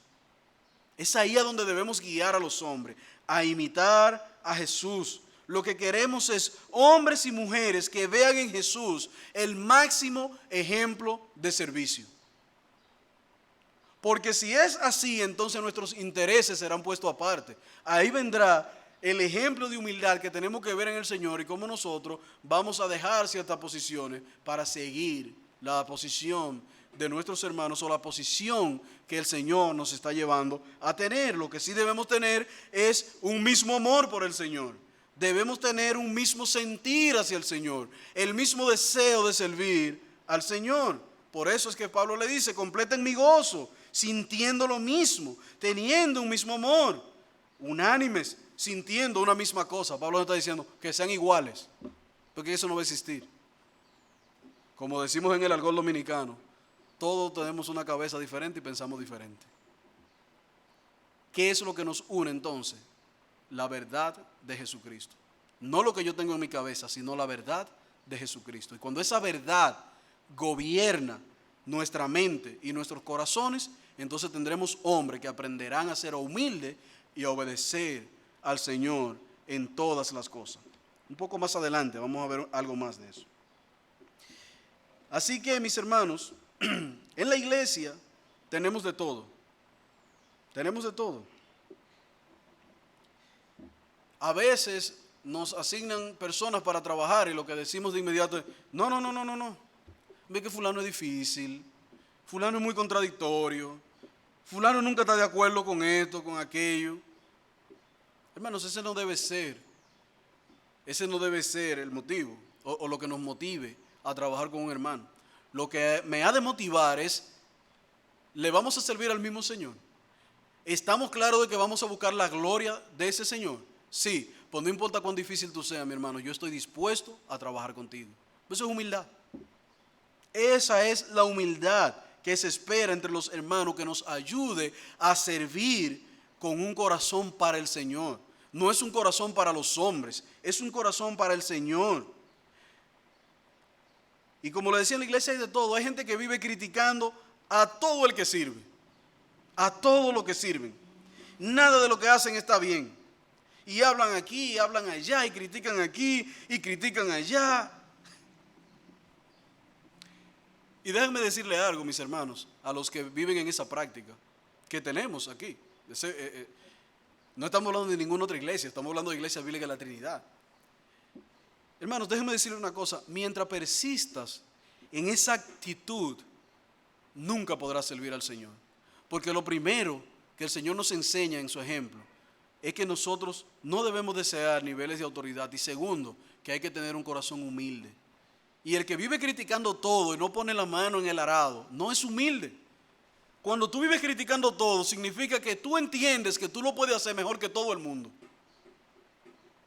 Speaker 1: Es ahí a donde debemos guiar a los hombres, a imitar a Jesús. Lo que queremos es hombres y mujeres que vean en Jesús el máximo ejemplo de servicio. Porque si es así, entonces nuestros intereses serán puestos aparte. Ahí vendrá el ejemplo de humildad que tenemos que ver en el Señor y cómo nosotros vamos a dejar ciertas posiciones para seguir la posición de nuestros hermanos o la posición que el Señor nos está llevando a tener. Lo que sí debemos tener es un mismo amor por el Señor. Debemos tener un mismo sentir hacia el Señor, el mismo deseo de servir al Señor. Por eso es que Pablo le dice: completen mi gozo, sintiendo lo mismo, teniendo un mismo amor, unánimes, sintiendo una misma cosa. Pablo no está diciendo que sean iguales, porque eso no va a existir. Como decimos en el argot dominicano, todos tenemos una cabeza diferente y pensamos diferente. ¿Qué es lo que nos une entonces? La verdad de Jesucristo. No lo que yo tengo en mi cabeza, sino la verdad de Jesucristo. Y cuando esa verdad gobierna nuestra mente y nuestros corazones, entonces tendremos hombres que aprenderán a ser humildes y a obedecer al Señor en todas las cosas. Un poco más adelante vamos a ver algo más de eso. Así que, mis hermanos, en la iglesia tenemos de todo. Tenemos de todo. A veces nos asignan personas para trabajar y lo que decimos de inmediato es, no. Ve que fulano es difícil, fulano es muy contradictorio, fulano nunca está de acuerdo con esto, con aquello. Hermanos, ese no debe ser el motivo o lo que nos motive a trabajar con un hermano. Lo que me ha de motivar es, ¿le vamos a servir al mismo Señor? ¿Estamos claros de que vamos a buscar la gloria de ese Señor? Sí, pues no importa cuán difícil tú seas, mi hermano, yo estoy dispuesto a trabajar contigo. Eso es humildad. Esa es la humildad que se espera entre los hermanos, que nos ayude a servir con un corazón para el Señor. No es un corazón para los hombres, es un corazón para el Señor. Y como le decía en la iglesia, hay de todo. Hay gente que vive criticando a todo el que sirve, a todo lo que sirven. Nada de lo que hacen está bien. Y hablan aquí, y hablan allá, y critican aquí, y critican allá. Y déjenme decirle algo, mis hermanos, a los que viven en esa práctica que tenemos aquí. No estamos hablando de ninguna otra iglesia, estamos hablando de Iglesia Bíblica de la Trinidad. Hermanos, déjenme decirle una cosa, mientras persistas en esa actitud, nunca podrás servir al Señor. Porque lo primero que el Señor nos enseña en su ejemplo es que nosotros no debemos desear niveles de autoridad. Y segundo, que hay que tener un corazón humilde. Y el que vive criticando todo y no pone la mano en el arado, no es humilde. Cuando tú vives criticando todo, significa que tú entiendes que tú lo puedes hacer mejor que todo el mundo.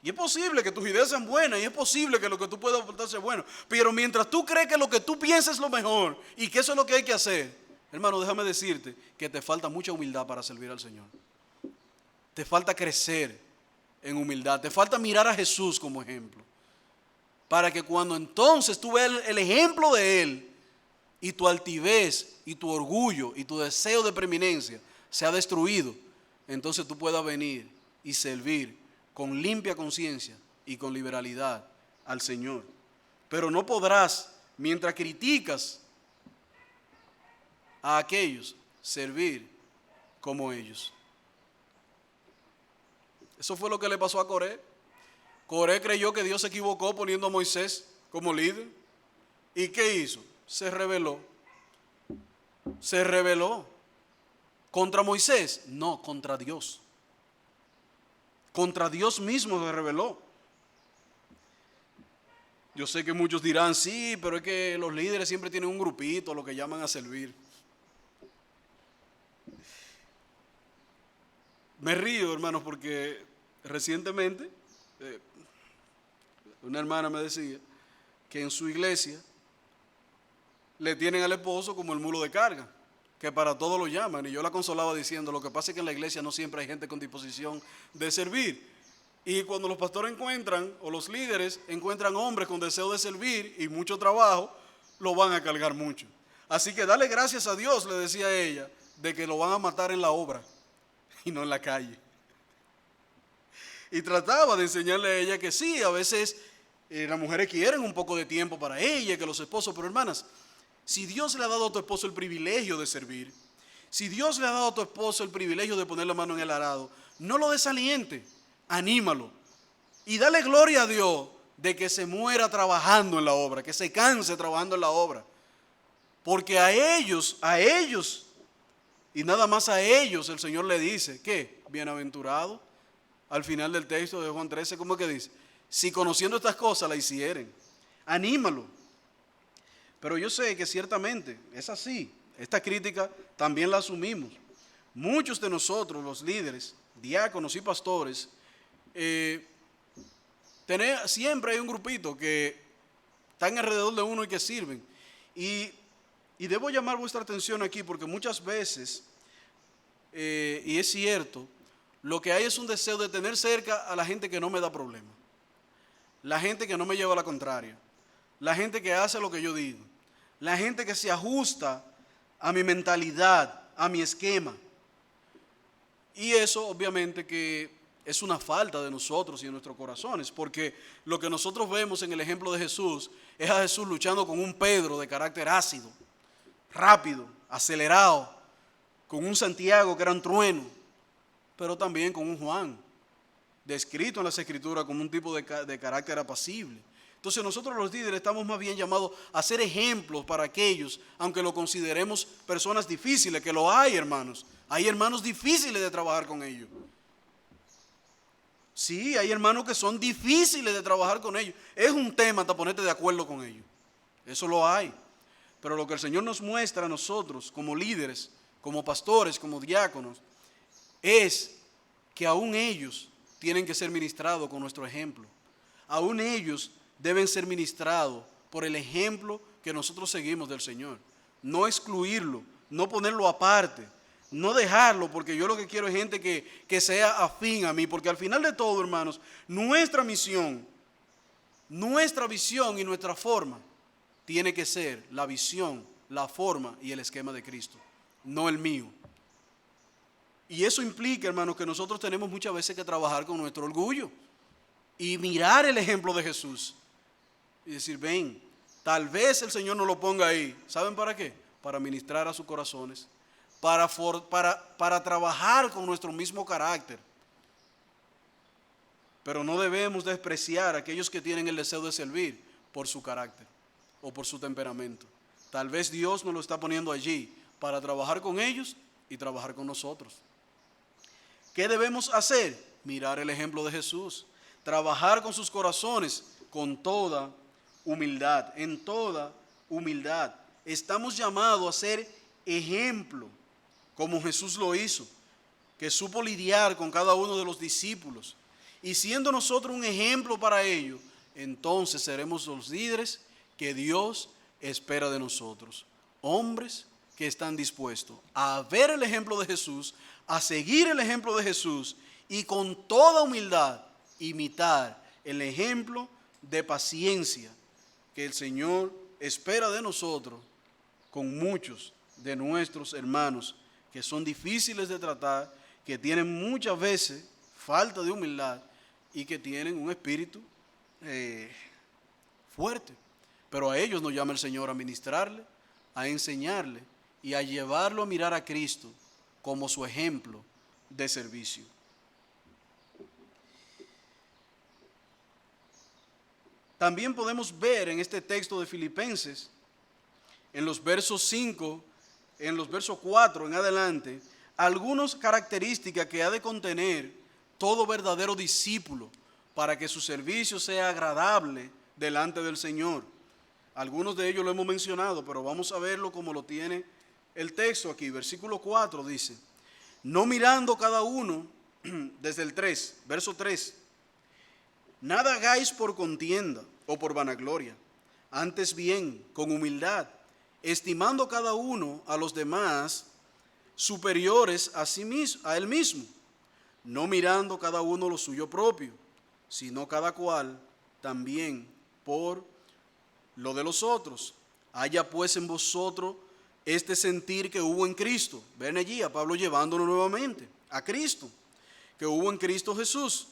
Speaker 1: Y es posible que tus ideas sean buenas, y es posible que lo que tú puedas aportar sea bueno. Pero mientras tú crees que lo que tú piensas es lo mejor, y que eso es lo que hay que hacer, hermano, déjame decirte que te falta mucha humildad para servir al Señor. Te falta crecer en humildad, te falta mirar a Jesús como ejemplo. Para que cuando entonces tú veas el ejemplo de Él, y tu altivez, y tu orgullo, y tu deseo de preeminencia sea destruido, entonces tú puedas venir y servir con limpia conciencia y con liberalidad al Señor. Pero no podrás, mientras criticas a aquellos, servir como ellos. Eso fue lo que le pasó a Coré. Coré creyó que Dios se equivocó poniendo a Moisés como líder. ¿Y qué hizo? Se rebeló. Se rebeló. ¿Contra Moisés? No, contra Dios. Contra Dios mismo se rebeló. Yo sé que muchos dirán, sí, pero es que los líderes siempre tienen un grupito, lo que llaman a servir. Me río, hermanos, porque recientemente una hermana me decía que en su iglesia le tienen al esposo como el mulo de carga, que para todo lo llaman. Y yo la consolaba diciendo, lo que pasa es que en la iglesia no siempre hay gente con disposición de servir. Y cuando los pastores encuentran, o los líderes encuentran hombres con deseo de servir y mucho trabajo, lo van a cargar mucho. Así que dale gracias a Dios, le decía ella, de que lo van a matar en la obra y no en la calle. Y trataba de enseñarle a ella que sí, a veces las mujeres quieren un poco de tiempo para ella, que los esposos, pero hermanas, si Dios le ha dado a tu esposo el privilegio de servir, si Dios le ha dado a tu esposo el privilegio de poner la mano en el arado, no lo desaliente, anímalo y dale gloria a Dios de que se muera trabajando en la obra, que se canse trabajando en la obra. Porque a ellos, y nada más a ellos el Señor le dice, ¿qué? Bienaventurado. Al final del texto de Juan 13, ¿cómo es que dice? Si conociendo estas cosas la hicieren, anímalo. Pero yo sé que ciertamente es así. Esta crítica también la asumimos. Muchos de nosotros, los líderes, diáconos y pastores, siempre hay un grupito que están alrededor de uno y que sirven. Y debo llamar vuestra atención aquí porque muchas veces, y es cierto, lo que hay es un deseo de tener cerca a la gente que no me da problema, la gente que no me lleva a la contraria, la gente que hace lo que yo digo, la gente que se ajusta a mi mentalidad, a mi esquema. Y eso obviamente que es una falta de nosotros y de nuestros corazones, porque lo que nosotros vemos en el ejemplo de Jesús es a Jesús luchando con un Pedro de carácter ácido, rápido, acelerado, con un Santiago que era un trueno, pero también con un Juan descrito en las Escrituras como un tipo de carácter apacible. Entonces nosotros los líderes estamos más bien llamados a ser ejemplos para aquellos, aunque lo consideremos personas difíciles, que lo hay, hermanos. Hay hermanos difíciles de trabajar con ellos. Sí, hay hermanos que son difíciles de trabajar con ellos. Es un tema hasta ponerte de acuerdo con ellos. Eso lo hay. Pero lo que el Señor nos muestra a nosotros como líderes, como pastores, como diáconos, es que aún ellos tienen que ser ministrados con nuestro ejemplo. Aún ellos deben ser ministrados por el ejemplo que nosotros seguimos del Señor. No excluirlo, no ponerlo aparte, no dejarlo, porque yo lo que quiero es gente que sea afín a mí, porque al final de todo, hermanos, nuestra misión, nuestra visión y nuestra forma tiene que ser la visión, la forma y el esquema de Cristo, no el mío. Y eso implica, hermanos, que nosotros tenemos muchas veces que trabajar con nuestro orgullo y mirar el ejemplo de Jesús y decir, ven, tal vez el Señor nos lo ponga ahí. ¿Saben para qué? Para ministrar a sus corazones, para trabajar con nuestro mismo carácter. Pero no debemos despreciar a aquellos que tienen el deseo de servir por su carácter o por su temperamento. Tal vez Dios nos lo está poniendo allí para trabajar con ellos y trabajar con nosotros. ¿Qué debemos hacer? Mirar el ejemplo de Jesús, trabajar con sus corazones con toda humildad, en toda humildad. Estamos llamados a ser ejemplo, como Jesús lo hizo, que supo lidiar con cada uno de los discípulos. Y siendo nosotros un ejemplo para ellos, entonces seremos los líderes que Dios espera de nosotros. Hombres que están dispuestos a ver el ejemplo de Jesús, a seguir el ejemplo de Jesús y con toda humildad imitar el ejemplo de paciencia que el Señor espera de nosotros con muchos de nuestros hermanos que son difíciles de tratar, que tienen muchas veces falta de humildad y que tienen un espíritu fuerte. Pero a ellos nos llama el Señor a ministrarle, a enseñarle y a llevarlo a mirar a Cristo como su ejemplo de servicio. También podemos ver en este texto de Filipenses, en los versos 5, en los versos 4 en adelante, algunas características que ha de contener todo verdadero discípulo para que su servicio sea agradable delante del Señor. Algunos de ellos lo hemos mencionado, pero vamos a verlo como lo tiene el texto aquí. Versículo 4 dice, no mirando cada uno, desde el 3, verso 3, nada hagáis por contienda o por vanagloria, antes bien, con humildad, estimando cada uno a los demás superiores a sí mismo, a él mismo, no mirando cada uno lo suyo propio, sino cada cual también por lo de los otros. Haya pues en vosotros este sentir que hubo en Cristo. Ven allí a Pablo llevándolo nuevamente a Cristo, que hubo en Cristo Jesús.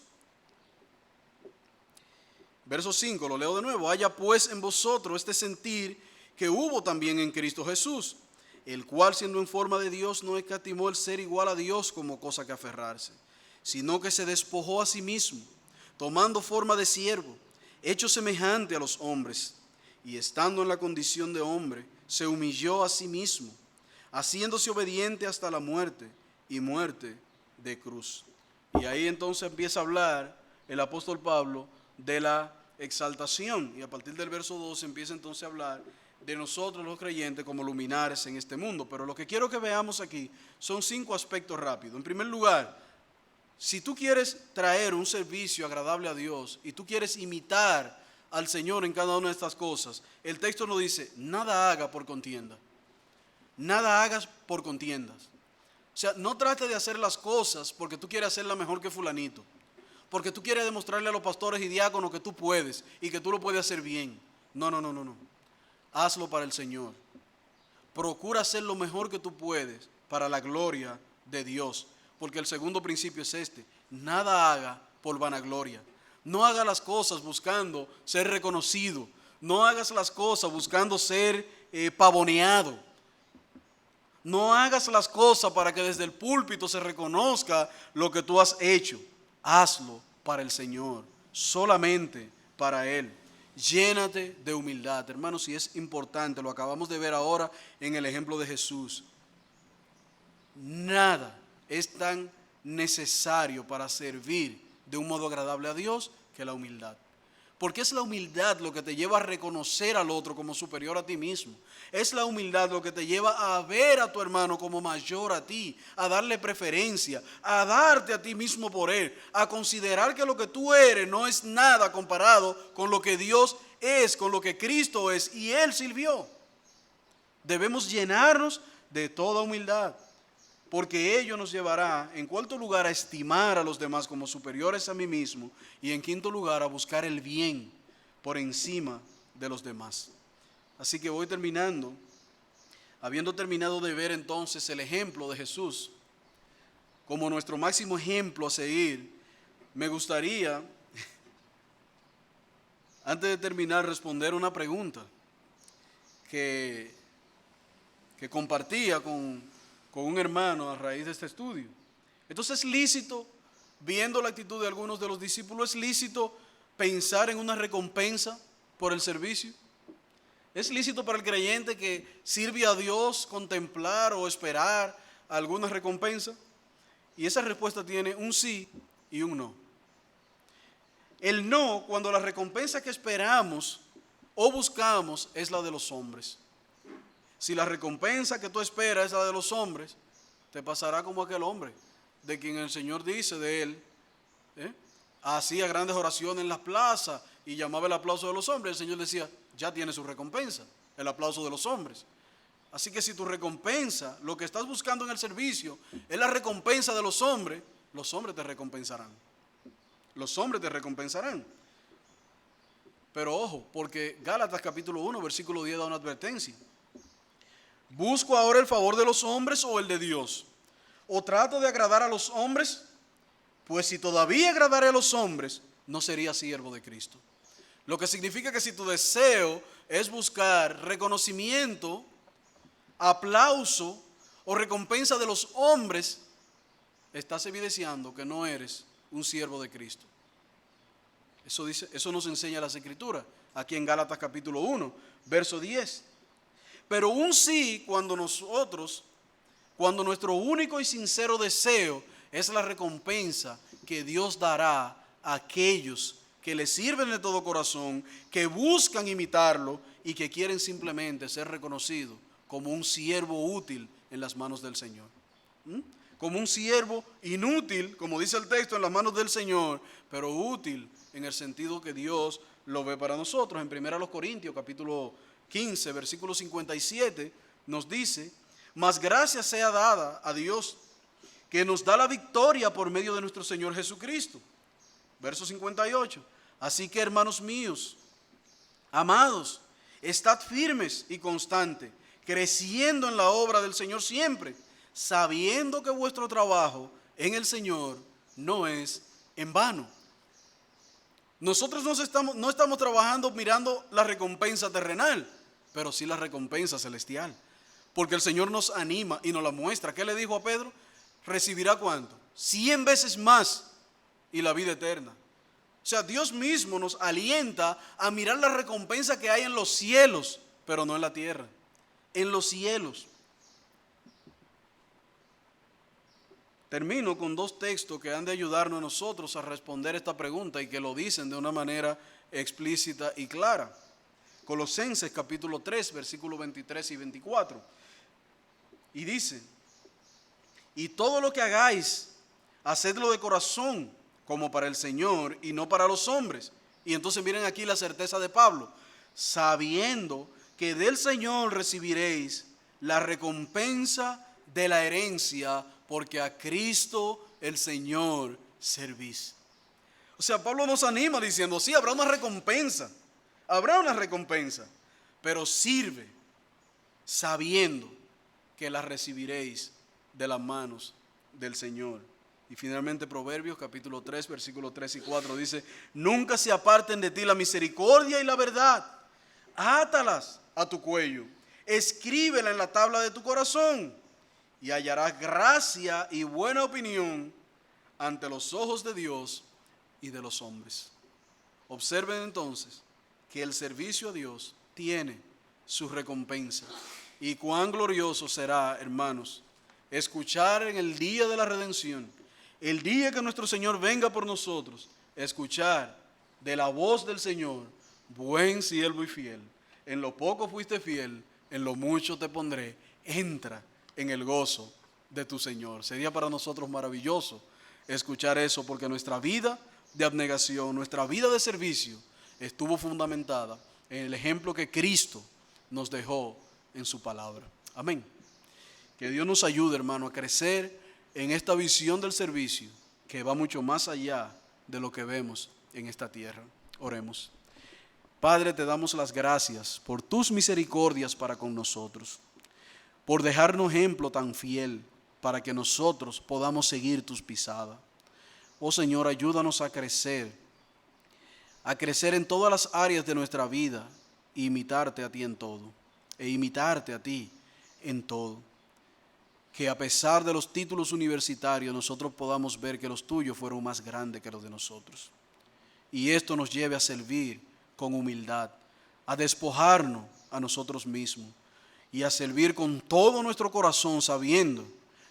Speaker 1: Verso 5, lo leo de nuevo. Haya pues en vosotros este sentir que hubo también en Cristo Jesús, el cual siendo en forma de Dios no escatimó el ser igual a Dios como cosa que aferrarse, sino que se despojó a sí mismo, tomando forma de siervo, hecho semejante a los hombres, y estando en la condición de hombre, se humilló a sí mismo, haciéndose obediente hasta la muerte, y muerte de cruz. Y ahí entonces empieza a hablar el apóstol Pablo de la exaltación, y a partir del verso 2 empieza entonces a hablar de nosotros los creyentes como luminares en este mundo. Pero lo que quiero que veamos aquí son 5 aspectos rápidos. En primer lugar, si tú quieres traer un servicio agradable a Dios y tú quieres imitar al Señor en cada una de estas cosas, el texto nos dice, nada haga por contienda. Nada hagas por contiendas. O sea, no trate de hacer las cosas porque tú quieres hacerla mejor que fulanito, porque tú quieres demostrarle a los pastores y diáconos que tú puedes y que tú lo puedes hacer bien. No. Hazlo para el Señor. Procura hacer lo mejor que tú puedes para la gloria de Dios. Porque el segundo principio es este. Nada haga por vanagloria. No haga las cosas buscando ser reconocido. No hagas las cosas buscando ser pavoneado. No hagas las cosas para que desde el púlpito se reconozca lo que tú has hecho. Hazlo para el Señor, solamente para Él. Llénate de humildad, hermanos, y es importante, lo acabamos de ver ahora en el ejemplo de Jesús. Nada es tan necesario para servir de un modo agradable a Dios que la humildad. Porque es la humildad lo que te lleva a reconocer al otro como superior a ti mismo. Es la humildad lo que te lleva a ver a tu hermano como mayor a ti, a darle preferencia, a darte a ti mismo por él, a considerar que lo que tú eres no es nada comparado con lo que Dios es, con lo que Cristo es y Él sirvió. Debemos llenarnos de toda humildad, porque ello nos llevará, en cuarto lugar, a estimar a los demás como superiores a mí mismo, y en quinto lugar, a buscar el bien por encima de los demás. Así que voy terminando, habiendo terminado de ver entonces el ejemplo de Jesús como nuestro máximo ejemplo a seguir, me gustaría, antes de terminar, responder una pregunta que compartía con un hermano a raíz de este estudio. Entonces es lícito, viendo la actitud de algunos de los discípulos, es lícito pensar en una recompensa por el servicio. Es lícito para el creyente que sirve a Dios contemplar o esperar alguna recompensa. Y esa respuesta tiene un sí y un no. El no, cuando la recompensa que esperamos o buscamos es la de los hombres. Si la recompensa que tú esperas es la de los hombres, te pasará como aquel hombre, de quien el Señor dice de él, hacía grandes oraciones en las plazas y llamaba el aplauso de los hombres. El Señor decía, ya tiene su recompensa, el aplauso de los hombres. Así que si tu recompensa, lo que estás buscando en el servicio, es la recompensa de los hombres te recompensarán. Los hombres te recompensarán. Pero ojo, porque Gálatas capítulo 1, versículo 10 da una advertencia. ¿Busco ahora el favor de los hombres o el de Dios? ¿O trato de agradar a los hombres? Pues si todavía agradaré a los hombres, no sería siervo de Cristo. Lo que significa que si tu deseo es buscar reconocimiento, aplauso o recompensa de los hombres, estás evidenciando que no eres un siervo de Cristo. Eso nos enseña las Escrituras, aquí en Gálatas capítulo 1, verso 10. Pero un sí cuando nuestro único y sincero deseo es la recompensa que Dios dará a aquellos que le sirven de todo corazón, que buscan imitarlo y que quieren simplemente ser reconocidos como un siervo útil en las manos del Señor. Como un siervo inútil, como dice el texto, en las manos del Señor, pero útil en el sentido que Dios lo ve para nosotros. En 1 Corintios capítulo 15, versículo 57, nos dice, mas gracia sea dada a Dios, que nos da la victoria por medio de nuestro Señor Jesucristo. Verso 58, así que hermanos míos, amados, estad firmes y constantes, creciendo en la obra del Señor siempre, sabiendo que vuestro trabajo en el Señor no es en vano. Nosotros no estamos trabajando mirando la recompensa terrenal, pero sí la recompensa celestial. Porque el Señor nos anima y nos la muestra. ¿Qué le dijo a Pedro? ¿Recibirá cuánto? 100 veces más y la vida eterna. O sea, Dios mismo nos alienta a mirar la recompensa que hay en los cielos, pero no en la tierra. En los cielos. Termino con dos textos que han de ayudarnos a nosotros a responder esta pregunta y que lo dicen de una manera explícita y clara. Colosenses capítulo 3, versículos 23 y 24. Y dice, y todo lo que hagáis, hacedlo de corazón, como para el Señor y no para los hombres. Y entonces miren aquí la certeza de Pablo, sabiendo que del Señor recibiréis la recompensa de la herencia, porque a Cristo el Señor servís. O sea, Pablo nos anima diciendo, sí, habrá una recompensa, pero sirve sabiendo que la recibiréis de las manos del Señor. Y finalmente Proverbios capítulo 3, versículos 3 y 4 dice, nunca se aparten de ti la misericordia y la verdad, átalas a tu cuello, escríbela en la tabla de tu corazón, y hallarás gracia y buena opinión ante los ojos de Dios y de los hombres. Observen entonces que el servicio a Dios tiene su recompensa. Y cuán glorioso será, hermanos, escuchar en el día de la redención, el día que nuestro Señor venga por nosotros, escuchar de la voz del Señor: buen siervo y fiel, en lo poco fuiste fiel, en lo mucho te pondré, entra en el gozo de tu Señor. Sería para nosotros maravilloso escuchar eso, porque nuestra vida de abnegación, nuestra vida de servicio estuvo fundamentada en el ejemplo que Cristo nos dejó en su palabra. Amén. Que Dios nos ayude, hermano, a crecer en esta visión del servicio que va mucho más allá de lo que vemos en esta tierra. Oremos. Padre, te damos las gracias por tus misericordias para con nosotros, por dejarnos ejemplo tan fiel para que nosotros podamos seguir tus pisadas. Oh Señor, ayúdanos a crecer en todas las áreas de nuestra vida, e imitarte a ti en todo, Que a pesar de los títulos universitarios, nosotros podamos ver que los tuyos fueron más grandes que los de nosotros. Y esto nos lleve a servir con humildad, a despojarnos a nosotros mismos y a servir con todo nuestro corazón, sabiendo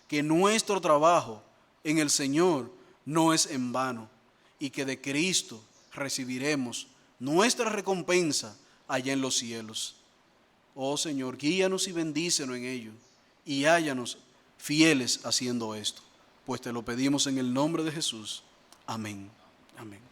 Speaker 1: que nuestro trabajo en el Señor no es en vano y que de Cristo recibiremos nuestra recompensa allá en los cielos. Oh Señor, guíanos y bendícenos en ello y hállanos fieles haciendo esto, pues te lo pedimos en el nombre de Jesús. Amén. Amén.